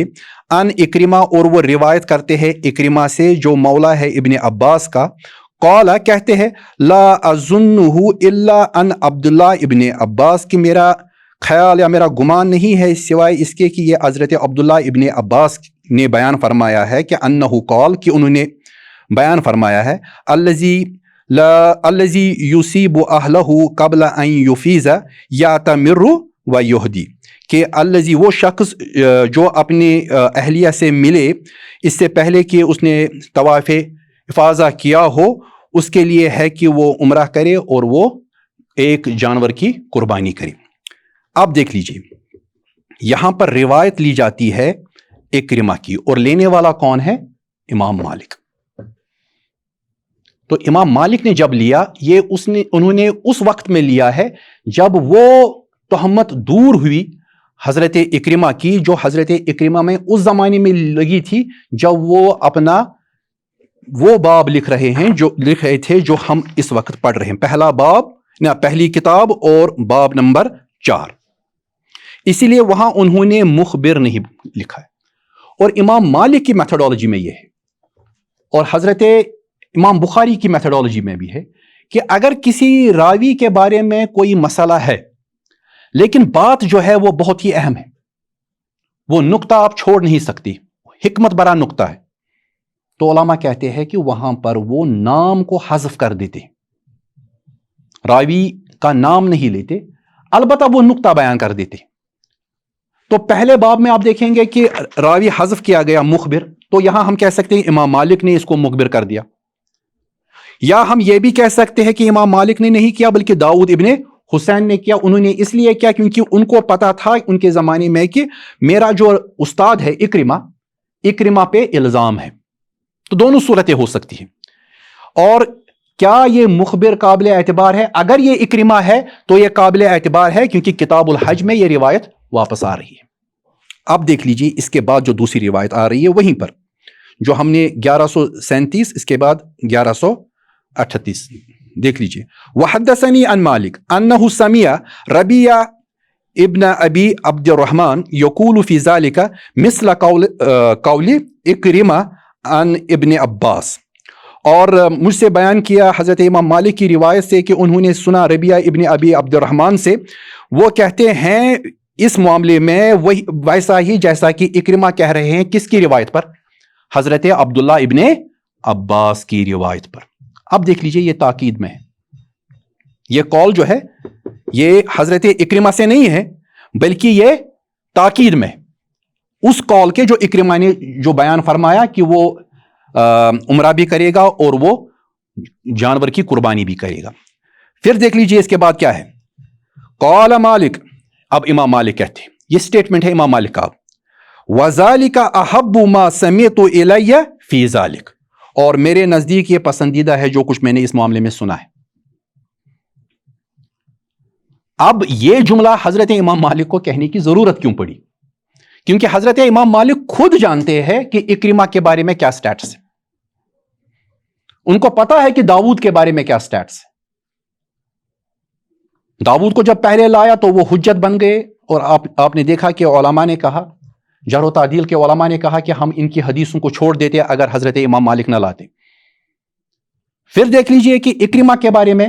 [SPEAKER 1] ان اکرمہ، اور وہ روایت کرتے ہیں اکرمہ سے جو مولا ہے ابن عباس کا۔ قال کہتے ہیں لا اظنه الا ان عبداللہ ابن عباس، کہ میرا خیال یا میرا گمان نہیں ہے سوائے اس کے کہ یہ حضرت عبداللہ ابن عباس نے بیان فرمایا ہے کہ انہ قال، کہ انہوں نے بیان فرمایا ہے، الذی یصیب اہلہ قبل ان یفیز یأتمر ویہدی، کہ الذی وہ شخص جو اپنی اہلیہ سے ملے اس سے پہلے کہ اس نے طواف افاضہ کیا ہو، اس کے لیے ہے کہ وہ عمرہ کرے اور وہ ایک جانور کی قربانی کرے۔ اب دیکھ لیجئے، یہاں پر روایت لی جاتی ہے اکرمہ کی، اور لینے والا کون ہے؟ امام مالک۔ تو امام مالک نے جب لیا، انہوں نے اس وقت میں لیا ہے جب وہ تہمت دور ہوئی حضرت اکرمہ کی، جو حضرت اکرمہ میں اس زمانے میں لگی تھی جب وہ اپنا وہ باب لکھ رہے تھے جو ہم اس وقت پڑھ رہے ہیں، پہلی کتاب اور باب نمبر 4۔ اسی لیے وہاں انہوں نے مخبر نہیں لکھا ہے، اور امام مالک کی میتھڈالوجی میں یہ ہے، اور حضرت امام بخاری کی میتھڈالوجی میں بھی ہے، کہ اگر کسی راوی کے بارے میں کوئی مسئلہ ہے لیکن بات جو ہے وہ بہت ہی اہم ہے، وہ نقطہ آپ چھوڑ نہیں سکتی، حکمت برا نقطہ ہے، تو علماء کہتے ہیں کہ وہاں پر وہ نام کو حذف کر دیتے، راوی کا نام نہیں لیتے، البتہ وہ نقطہ بیان کر دیتے۔ تو پہلے باب میں آپ دیکھیں گے کہ راوی حذف کیا گیا مخبر، تو یہاں ہم کہہ سکتے ہیں امام مالک نے اس کو مخبر کر دیا، یا ہم یہ بھی کہہ سکتے ہیں کہ امام مالک نے نہیں کیا بلکہ داؤد ابن حسین نے کیا۔ انہوں نے اس لیے کیا کیونکہ ان کو پتا تھا ان کے زمانے میں کہ میرا جو استاد ہے اکرمہ پہ الزام ہے، تو دونوں صورتیں ہو سکتی ہیں۔ اور کیا یہ مخبر قابل اعتبار ہے؟ اگر یہ اکرمہ ہے تو یہ قابل اعتبار ہے، کیونکہ کتاب الحج میں یہ روایت واپس آ رہی ہے۔ اب دیکھ لیجیے اس کے بعد جو دوسری روایت آ رہی ہے وہیں پر جو ہم نے 1137، اس کے بعد 1138 دیکھ لیجیے۔ وحدثنی عن مالک انہ سمع ربیع ابن ابی عبد الرحمن یقول فی ذلک مثل قول اکرمہ عن ابن عباس، اور مجھ سے بیان کیا حضرت امام مالک کی روایت سے کہ انہوں نے سنا ربیع ابن ابی عبد الرحمن سے، وہ کہتے ہیں اس معاملے میں وہی ویسا ہی جیسا کہ اکرمہ کہہ رہے ہیں، کس کی روایت پر؟ حضرت عبداللہ ابن عباس کی روایت پر۔ اب دیکھ لیجئے یہ تاکید میں ہے، یہ قول جو ہے یہ حضرت اکرمہ سے نہیں ہے بلکہ یہ تاکید میں اس قول کے جو اکرمہ نے جو بیان فرمایا کہ وہ عمرہ بھی کرے گا اور وہ جانور کی قربانی بھی کرے گا۔ پھر دیکھ لیجئے اس کے بعد کیا ہے، قال مالک، اب امام مالک کہتے ہیں، یہ سٹیٹمنٹ ہے امام مالک کا، وَذَلِكَ أَحَبُّ مَا سَمِعْتُ إِلَيَّ فِي ذَلِكَ، اور میرے نزدیک یہ پسندیدہ ہے جو کچھ میں نے اس معاملے میں سنا ہے۔ اب یہ جملہ حضرت امام مالک کو کہنے کی ضرورت کیوں پڑی؟ کیونکہ حضرت امام مالک خود جانتے ہیں کہ اکرمہ کے بارے میں کیا سٹیٹس ہے، ان کو پتا ہے کہ داؤد کے بارے میں کیا سٹیٹس ہے۔ داؤد کو جب پہلے لایا تو وہ حجت بن گئے، اور آپ نے دیکھا کہ علماء نے کہا، جرح و تعدیل کے علماء نے کہا کہ ہم ان کی حدیثوں کو چھوڑ دیتے اگر حضرت امام مالک نہ لاتے۔ پھر دیکھ لیجئے کہ اکرمہ کے بارے میں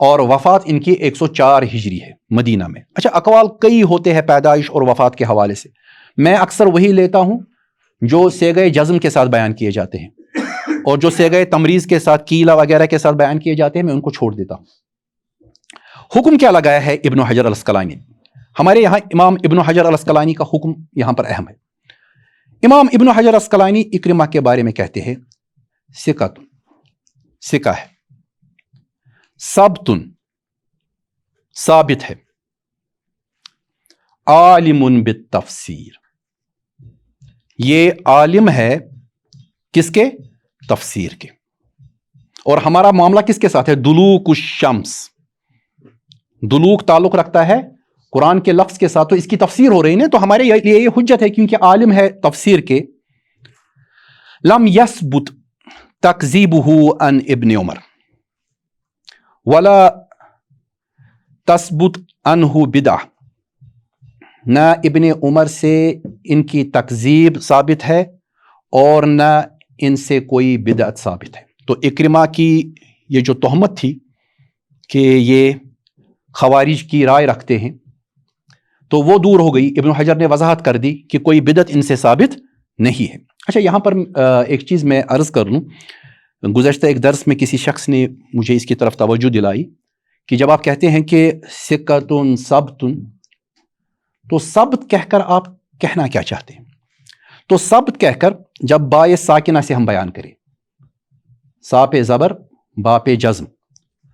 [SPEAKER 1] اور وفات ان کی 104 ہجری ہے مدینہ میں. اچھا، اقوال کئی ہوتے ہیں پیدائش اور وفات کے حوالے سے. میں اکثر وہی لیتا ہوں جو سیغہ جزم کے ساتھ بیان کیے جاتے ہیں، اور جو سیغہ تمریز کے ساتھ، کیلا وغیرہ کے ساتھ بیان کیے جاتے ہیں میں ان کو چھوڑ دیتا ہوں. حکم کیا لگایا ہے ابن حجر العسقلانی؟ ہمارے یہاں امام ابن حجر العسقلانی کا حکم یہاں پر اہم ہے. امام ابن حجر العسقلانی اکرمہ کے بارے میں کہتے ہیں سکہ ہے، ثابتن ثابت ہے، عالم بالتفسیر، یہ عالم ہے کس کے؟ تفسیر کے. اور ہمارا معاملہ کس کے ساتھ ہے؟ دلوک الشمس. دلوک تعلق رکھتا ہے قرآن کے لفظ کے ساتھ، تو اس کی تفسیر ہو رہی ہے تو ہمارے لیے یہ حجت ہے کیونکہ عالم ہے تفسیر کے. لم یثبت تکذیبہ عن ابن عمر ولا تثبت عنہ بدعہ، نہ ابن عمر سے ان کی تکذیب ثابت ہے اور نہ ان سے کوئی بدعت ثابت ہے. تو اکرمہ کی یہ جو تہمت تھی کہ یہ خوارج کی رائے رکھتے ہیں تو وہ دور ہو گئی. ابن حجر نے وضاحت کر دی کہ کوئی بدعت ان سے ثابت نہیں ہے. اچھا، یہاں پر ایک چیز میں عرض کر لوں. گزشتہ ایک درس میں کسی شخص نے مجھے اس کی طرف توجہ دلائی کہ جب آپ کہتے ہیں کہ ثقۃ ثبت، تو ثبت کہہ کر آپ کہنا کیا چاہتے ہیں؟ تو ثبت کہہ کر جب بائے ساکنہ سے ہم بیان کریں، سا پہ زبر با پہ جزم،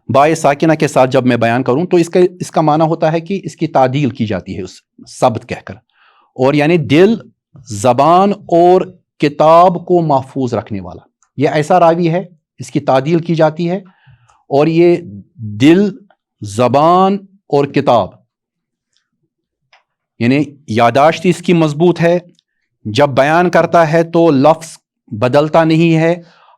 [SPEAKER 1] بائے ساکنہ کے ساتھ جب میں بیان کروں تو اس کا معنی ہوتا ہے کہ اس کی تعدیل کی جاتی ہے اس ثبت کہہ کر. اور یعنی دل، زبان اور کتاب کو محفوظ رکھنے والا، یہ ایسا راوی ہے، اس کی تعدیل کی جاتی ہے. اور یہ دل، زبان اور کتاب، یعنی یاداشت اس کی مضبوط ہے، جب بیان کرتا ہے تو لفظ بدلتا نہیں ہے،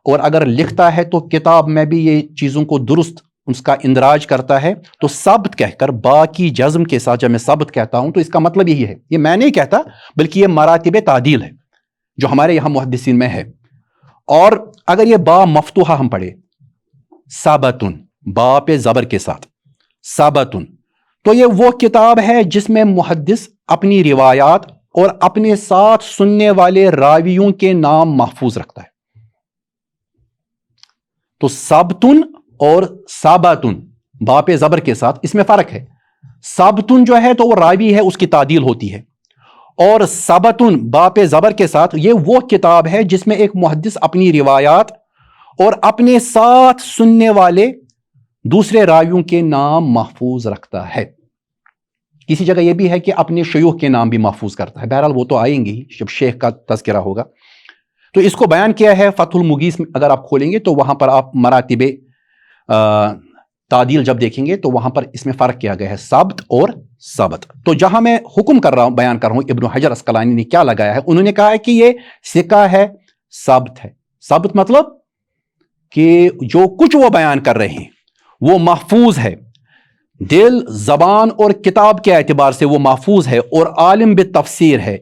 [SPEAKER 1] اور اگر لکھتا ہے تو کتاب میں بھی یہ چیزوں کو درست اس کا اندراج کرتا ہے. تو ثبت کہہ کر با کی جزم کے ساتھ جب میں ثبت کہتا ہوں تو اس کا مطلب یہی ہے، یہ میں نہیں کہتا بلکہ یہ مراتب تعدیل ہے جو ہمارے یہاں محدثین میں ہے. اور اگر یہ با مفتوحہ ہم پڑھے، ثابتن، با پہ زبر کے ساتھ ثابتن، تو یہ وہ کتاب ہے جس میں محدث اپنی روایات اور اپنے ساتھ سننے والے راویوں کے نام محفوظ رکھتا ہے. تو ثابتن اور ثابتن با پہ زبر کے ساتھ اس میں فرق ہے. ثابتن جو ہے تو وہ راوی ہے، اس کی تعدیل ہوتی ہے، اور ثابتن با پہ زبر کے ساتھ یہ وہ کتاب ہے جس میں ایک محدث اپنی روایات اور اپنے ساتھ سننے والے دوسرے راویوں کے نام محفوظ رکھتا ہے. کسی جگہ یہ بھی ہے کہ اپنے شیوخ کے نام بھی محفوظ کرتا ہے. بہرحال وہ تو آئیں گے ہی جب شیخ کا تذکرہ ہوگا. تو اس کو بیان کیا ہے فتح المغیث میں، اگر آپ کھولیں گے تو وہاں پر آپ مراتب تعدیل جب دیکھیں گے تو وہاں پر اس میں فرق کیا گیا ہے، ثابت اور ثابت. تو جہاں میں حکم کر رہا ہوں، بیان کر رہا ہوں، ابن حجر اسقلانی نے کیا لگایا ہے، انہوں نے کہا ہے کہ یہ ثقہ ہے، ثابت ہے. ثابت مطلب کہ جو کچھ وہ بیان کر رہے ہیں وہ محفوظ ہے، دل، زبان اور کتاب کے اعتبار سے وہ محفوظ ہے، اور عالم بالتفسیر ہے.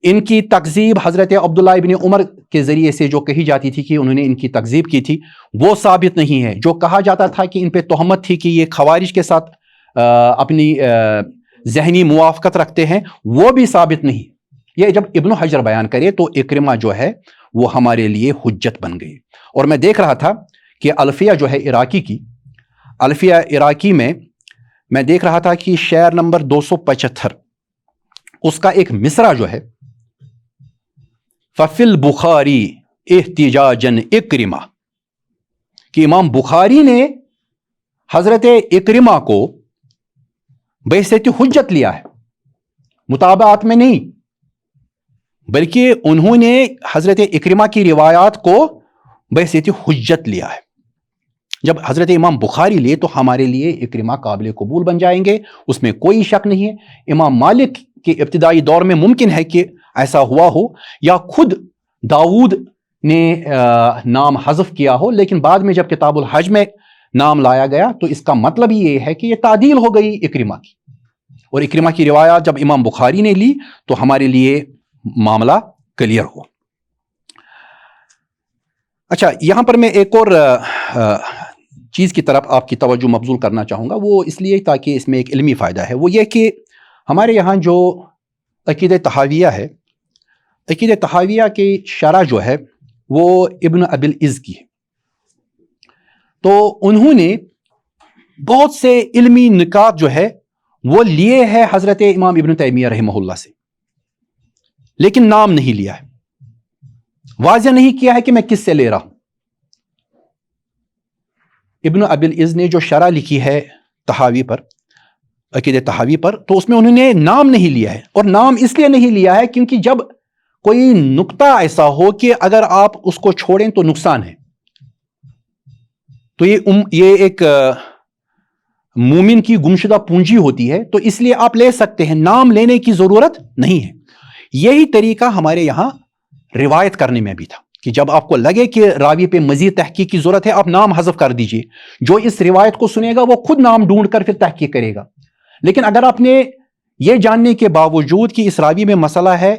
[SPEAKER 1] ان کی تکذیب حضرت عبداللہ ابن عمر کے ذریعے سے جو کہی جاتی تھی کہ انہوں نے ان کی تکذیب کی تھی، وہ ثابت نہیں ہے. جو کہا جاتا تھا کہ ان پہ تہمت تھی کہ یہ خوارج کے ساتھ اپنی ذہنی موافقت رکھتے ہیں، وہ بھی ثابت نہیں. یہ جب ابن حجر بیان کرے تو اکرمہ جو ہے وہ ہمارے لیے حجت بن گئی. اور میں دیکھ رہا تھا کہ الفیہ جو ہے عراقی کی، الفیہ عراقی میں دیکھ رہا تھا کہ شعر نمبر 275 اس کا ایک مصرع جو ہے، ففی البخاری احتجاجن اکرمہ، کہ امام بخاری نے حضرت اکرمہ کو بحیثیت حجت لیا ہے، مطابعات میں نہیں، بلکہ انہوں نے حضرت اکرمہ کی روایات کو بحیثیت حجت لیا ہے. جب حضرت امام بخاری لیے تو ہمارے لیے اکرمہ قابل قبول بن جائیں گے، اس میں کوئی شک نہیں ہے. امام مالک کے ابتدائی دور میں ممکن ہے کہ ایسا ہوا ہو، یا خود داؤد نے نام حذف کیا ہو، لیکن بعد میں جب کتاب الحج میں نام لایا گیا تو اس کا مطلب یہ ہے کہ یہ تعدیل ہو گئی اکرمہ کی، اور اکرمہ کی روایات جب امام بخاری نے لی تو ہمارے لیے معاملہ کلیئر ہوا. اچھا، یہاں پر میں ایک اور چیز کی طرف آپ کی توجہ مبذول کرنا چاہوں گا، وہ اس لیے تاکہ اس میں ایک علمی فائدہ ہے، وہ یہ کہ ہمارے یہاں جو عقیدہ طحاویہ ہے، عقیدہ طحاویہ کی شرح جو ہے وہ ابن ابی العز کی ہے. تو انہوں نے بہت سے علمی نکات جو ہے وہ لیے ہیں حضرت امام ابن تیمیہ رحمہ اللہ سے، لیکن نام نہیں لیا ہے، واضح نہیں کیا ہے کہ میں کس سے لے رہا ہوں. ابن ابی العز نے جو شرح لکھی ہے طحاوی پر، عقیدہ طحاوی پر، تو اس میں انہوں نے نام نہیں لیا ہے، اور نام اس لیے نہیں لیا ہے کیونکہ جب کوئی نقطہ ایسا ہو کہ اگر آپ اس کو چھوڑیں تو نقصان ہے، تو یہ ایک مومن کی گمشدہ پونجی ہوتی ہے، تو اس لیے آپ لے سکتے ہیں، نام لینے کی ضرورت نہیں ہے. یہی طریقہ ہمارے یہاں روایت کرنے میں بھی تھا کہ جب آپ کو لگے کہ راوی پہ مزید تحقیق کی ضرورت ہے، آپ نام حذف کر دیجئے، جو اس روایت کو سنے گا وہ خود نام ڈھونڈ کر پھر تحقیق کرے گا. لیکن اگر آپ نے یہ جاننے کے باوجود کہ اس راوی میں مسئلہ ہے،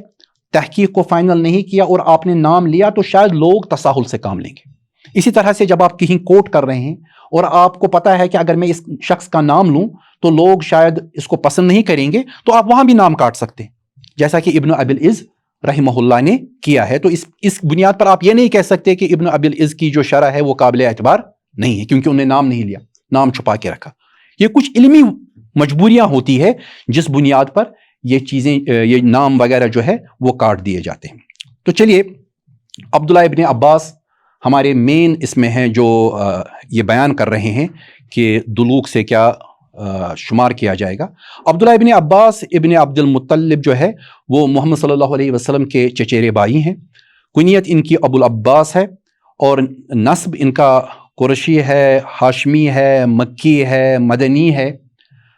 [SPEAKER 1] تحقیق کو فائنل نہیں کیا اور آپ نے نام لیا، تو شاید لوگ تساہل سے کام لیں گے. اسی طرح سے جب آپ کہیں کوٹ کر رہے ہیں اور آپ کو پتا ہے کہ اگر میں اس شخص کا نام لوں تو لوگ شاید اس کو پسند نہیں کریں گے، تو آپ وہاں بھی نام کاٹ سکتے ہیں، جیسا کہ ابن ابی العز رحمہ اللہ نے کیا ہے. تو اس بنیاد پر آپ یہ نہیں کہہ سکتے کہ ابن ابی العز کی جو شرح ہے وہ قابل اعتبار نہیں ہے، کیونکہ انہوں نے نام نہیں لیا، نام چھپا کے رکھا. یہ کچھ علمی مجبوریاں ہوتی ہے جس بنیاد پر یہ چیزیں، یہ نام وغیرہ جو ہے وہ کاٹ دیے جاتے ہیں. تو چلیے، عبداللہ ابن عباس ہمارے مین اس میں ہیں جو یہ بیان کر رہے ہیں کہ دلوغ سے کیا شمار کیا جائے گا. عبداللہ ابن عباس ابن عبد المطلب جو ہے وہ محمد صلی اللہ علیہ وسلم کے چچیرے بھائی ہیں. کنیت ان کی ابو العباس ہے، اور نسب ان کا قرشی ہے، ہاشمی ہے، مکی ہے، مدنی ہے.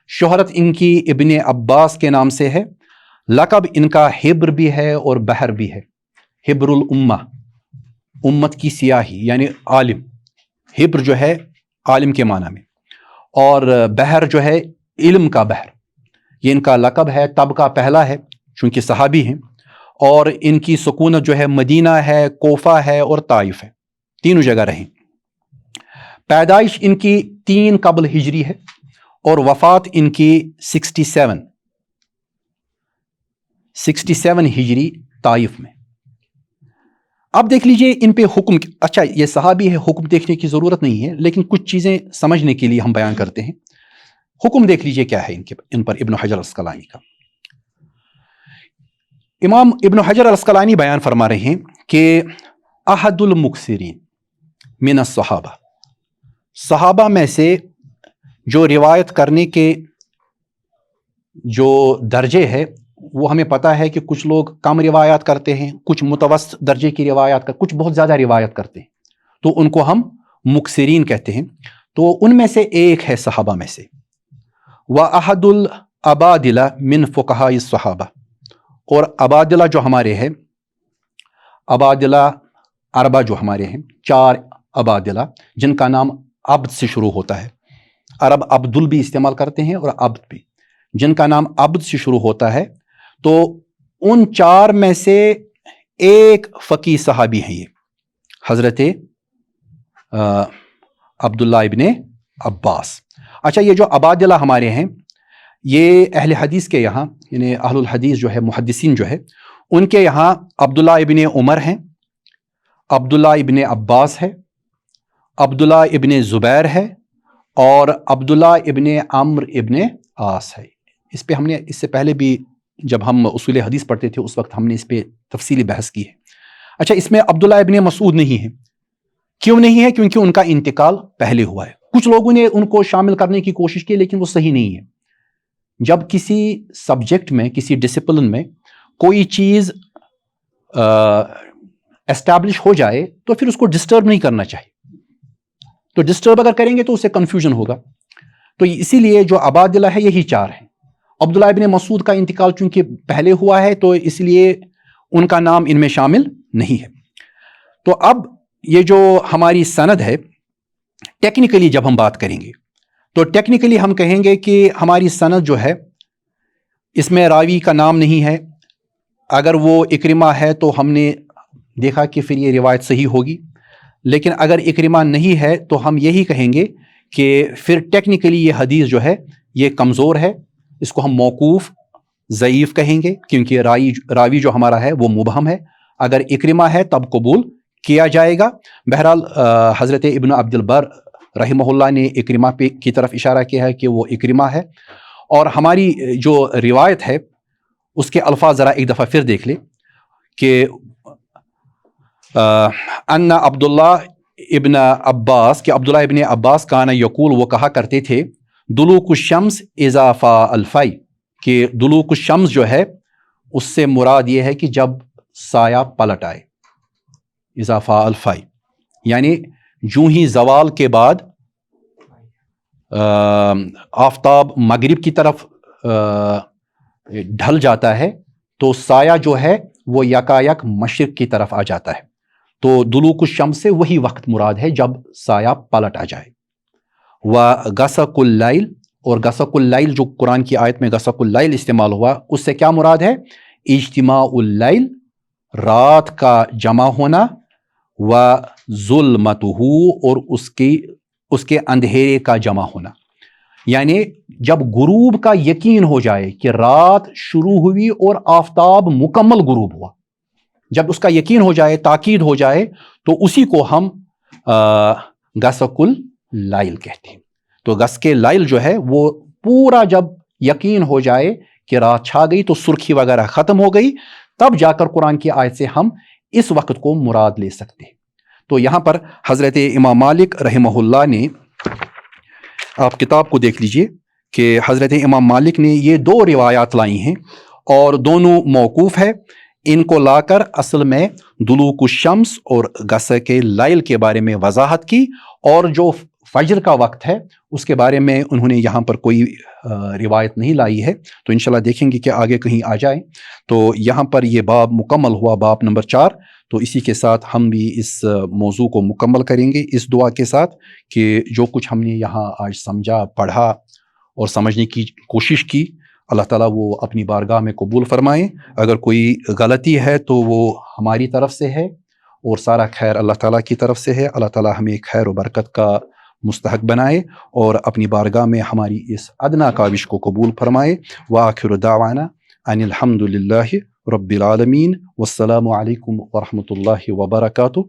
[SPEAKER 1] شہرت ان کی ابن عباس کے نام سے ہے. لقب ان کا حبر بھی ہے اور بحر بھی ہے. حبر الامہ، امت کی سیاہی یعنی عالم. حبر جو ہے عالم کے معنی میں، اور بحر جو ہے علم کا بحر. یہ ان کا لقب ہے. طبقہ پہلا ہے چونکہ صحابی ہیں، اور ان کی سکونت جو ہے مدینہ ہے، کوفہ ہے اور طائف ہے، تینوں جگہ رہیں. پیدائش ان کی 3 قبل ہجری ہے، اور وفات ان کی 67 ہجری طائف میں. اب دیکھ لیجئے ان پہ حکم. اچھا، یہ صحابی ہے، حکم دیکھنے کی ضرورت نہیں ہے، لیکن کچھ چیزیں سمجھنے کے لیے ہم بیان کرتے ہیں. حکم دیکھ لیجئے کیا ہے ان پر ابن حجر العسقلانی کا. امام ابن حجر العسقلانی بیان فرما رہے ہیں کہ احد المکثرین من الصحابہ، صحابہ میں سے جو روایت کرنے کے جو درجے ہے وہ ہمیں پتہ ہے کہ کچھ لوگ کم روایات کرتے ہیں، کچھ متوسط درجے کی روایات کچھ بہت زیادہ روایت کرتے ہیں، تو ان کو ہم مکثرین کہتے ہیں. تو ان میں سے ایک ہے صحابہ میں سے. وَأَحَدُ الْأَبَادِلَ مِنْ فُقَهَاءِ الصَّحَابَہ، اور عبادلہ جو ہمارے ہیں، عبادلہ اربع جو ہمارے ہیں، 4 عبادلہ جن کا نام عبد سے شروع ہوتا ہے. عرب عبدل بھی استعمال کرتے ہیں اور عبد بھی، جن کا نام عبد سے شروع ہوتا ہے. تو ان 4 میں سے ایک فقی صحابی ہیں، یہ حضرت عبداللہ ابن عباس. اچھا، یہ جو عبادلہ ہمارے ہیں، یہ اہل حدیث کے یہاں، یعنی اہل الحدیث جو ہے، محدثین جو ہے، ان کے یہاں عبداللہ ابن عمر ہیں، عبداللہ ابن عباس ہے، عبداللہ ابن زبیر ہے، اور عبداللہ ابن عمرو ابن عاص ہے. اس پہ ہم نے اس سے پہلے بھی جب ہم اصول حدیث پڑھتے تھے اس وقت ہم نے اس پہ تفصیلی بحث کی ہے. اچھا، اس میں عبداللہ ابن مسعود نہیں ہے. کیوں نہیں ہے؟ کیونکہ ان کا انتقال پہلے ہوا ہے. کچھ لوگوں نے ان کو شامل کرنے کی کوشش کی، لیکن وہ صحیح نہیں ہے. جب کسی سبجیکٹ میں، کسی ڈسپلن میں کوئی چیز اسٹیبلش ہو جائے تو پھر اس کو ڈسٹرب نہیں کرنا چاہیے. تو ڈسٹرب اگر کریں گے تو اس سے کنفیوژن ہوگا. تو اسی لیے جو عبادلہ ہے یہی 4 ہیں. عبداللہ ابن مسعود کا انتقال چونکہ پہلے ہوا ہے تو اس لیے ان کا نام ان میں شامل نہیں ہے. تو اب یہ جو ہماری سند ہے، ٹیکنیکلی جب ہم بات کریں گے تو ٹیکنیکلی ہم کہیں گے کہ ہماری سند جو ہے اس میں راوی کا نام نہیں ہے. اگر وہ اکرمہ ہے تو ہم نے دیکھا کہ پھر یہ روایت صحیح ہوگی، لیکن اگر اکرمہ نہیں ہے تو ہم یہی کہیں گے کہ پھر ٹیکنیکلی یہ حدیث جو ہے یہ کمزور ہے، اس کو ہم موقوف ضعیف کہیں گے، کیونکہ راوی جو ہمارا ہے وہ مبہم ہے. اگر اکرمہ ہے تب قبول کیا جائے گا. بہرحال حضرت ابن عبد البر رحمہ اللہ نے اکرمہ کی طرف اشارہ کیا ہے کہ وہ اکرمہ ہے. اور ہماری جو روایت ہے اس کے الفاظ ذرا ایک دفعہ پھر دیکھ لیں کہ ان عبداللہ ابن عباس، کہ عبداللہ ابن عباس کانا یقول، وہ کہا کرتے تھے دلوک الشمس اذا فاء الفی، کہ دلوک الشمس جو ہے اس سے مراد یہ ہے کہ جب سایہ پلٹ آئے، اذا فاء الفی یعنی جو ہی زوال کے بعد آفتاب مغرب کی طرف ڈھل جاتا ہے تو سایہ جو ہے وہ یکایک مشرق کی طرف آ جاتا ہے. تو دلوک الشمس سے وہی وقت مراد ہے جب سایہ پلٹ آ جائے. وغسق اللیل، اور غسق اللیل جو قرآن کی آیت میں غسق اللیل استعمال ہوا اس سے کیا مراد ہے؟ اجتماع اللیل، رات کا جمع ہونا، وظلمتہ، اور اس کے اندھیرے کا جمع ہونا. یعنی جب غروب کا یقین ہو جائے کہ رات شروع ہوئی اور آفتاب مکمل غروب ہوا، جب اس کا یقین ہو جائے، تاکید ہو جائے، تو اسی کو ہم غسق اللیل کہتے ہیں. تو غسق اللیل جو ہے وہ پورا جب یقین ہو جائے کہ رات چھا گئی تو سرخی وغیرہ ختم ہو گئی، تب جا کر قرآن کی آیت سے ہم اس وقت کو مراد لے سکتے ہیں. تو یہاں پر حضرت امام مالک رحمہ اللہ نے، آپ کتاب کو دیکھ لیجئے کہ حضرت امام مالک نے یہ 2 روایات لائی ہیں اور دونوں موقوف ہے. ان کو لا کر اصل میں دلوک الشمس اور غسق اللیل کے بارے میں وضاحت کی، اور جو فجر کا وقت ہے اس کے بارے میں انہوں نے یہاں پر کوئی روایت نہیں لائی ہے. تو انشاءاللہ دیکھیں گے کہ آگے کہیں آ جائے. تو یہاں پر یہ باب مکمل ہوا، باب نمبر 4. تو اسی کے ساتھ ہم بھی اس موضوع کو مکمل کریں گے اس دعا کے ساتھ کہ جو کچھ ہم نے یہاں آج سمجھا، پڑھا اور سمجھنے کی کوشش کی، اللہ تعالیٰ وہ اپنی بارگاہ میں قبول فرمائیں. اگر کوئی غلطی ہے تو وہ ہماری طرف سے ہے، اور سارا خیر اللہ تعالیٰ کی طرف سے ہے. اللہ تعالیٰ ہمیں خیر و برکت کا مستحق بنائے اور اپنی بارگاہ میں ہماری اس ادنا کاوش کو قبول فرمائے. وآخر دعوانا ان الحمد للہ رب العالمین، والسلام علیکم ورحمۃ اللہ وبرکاتہ.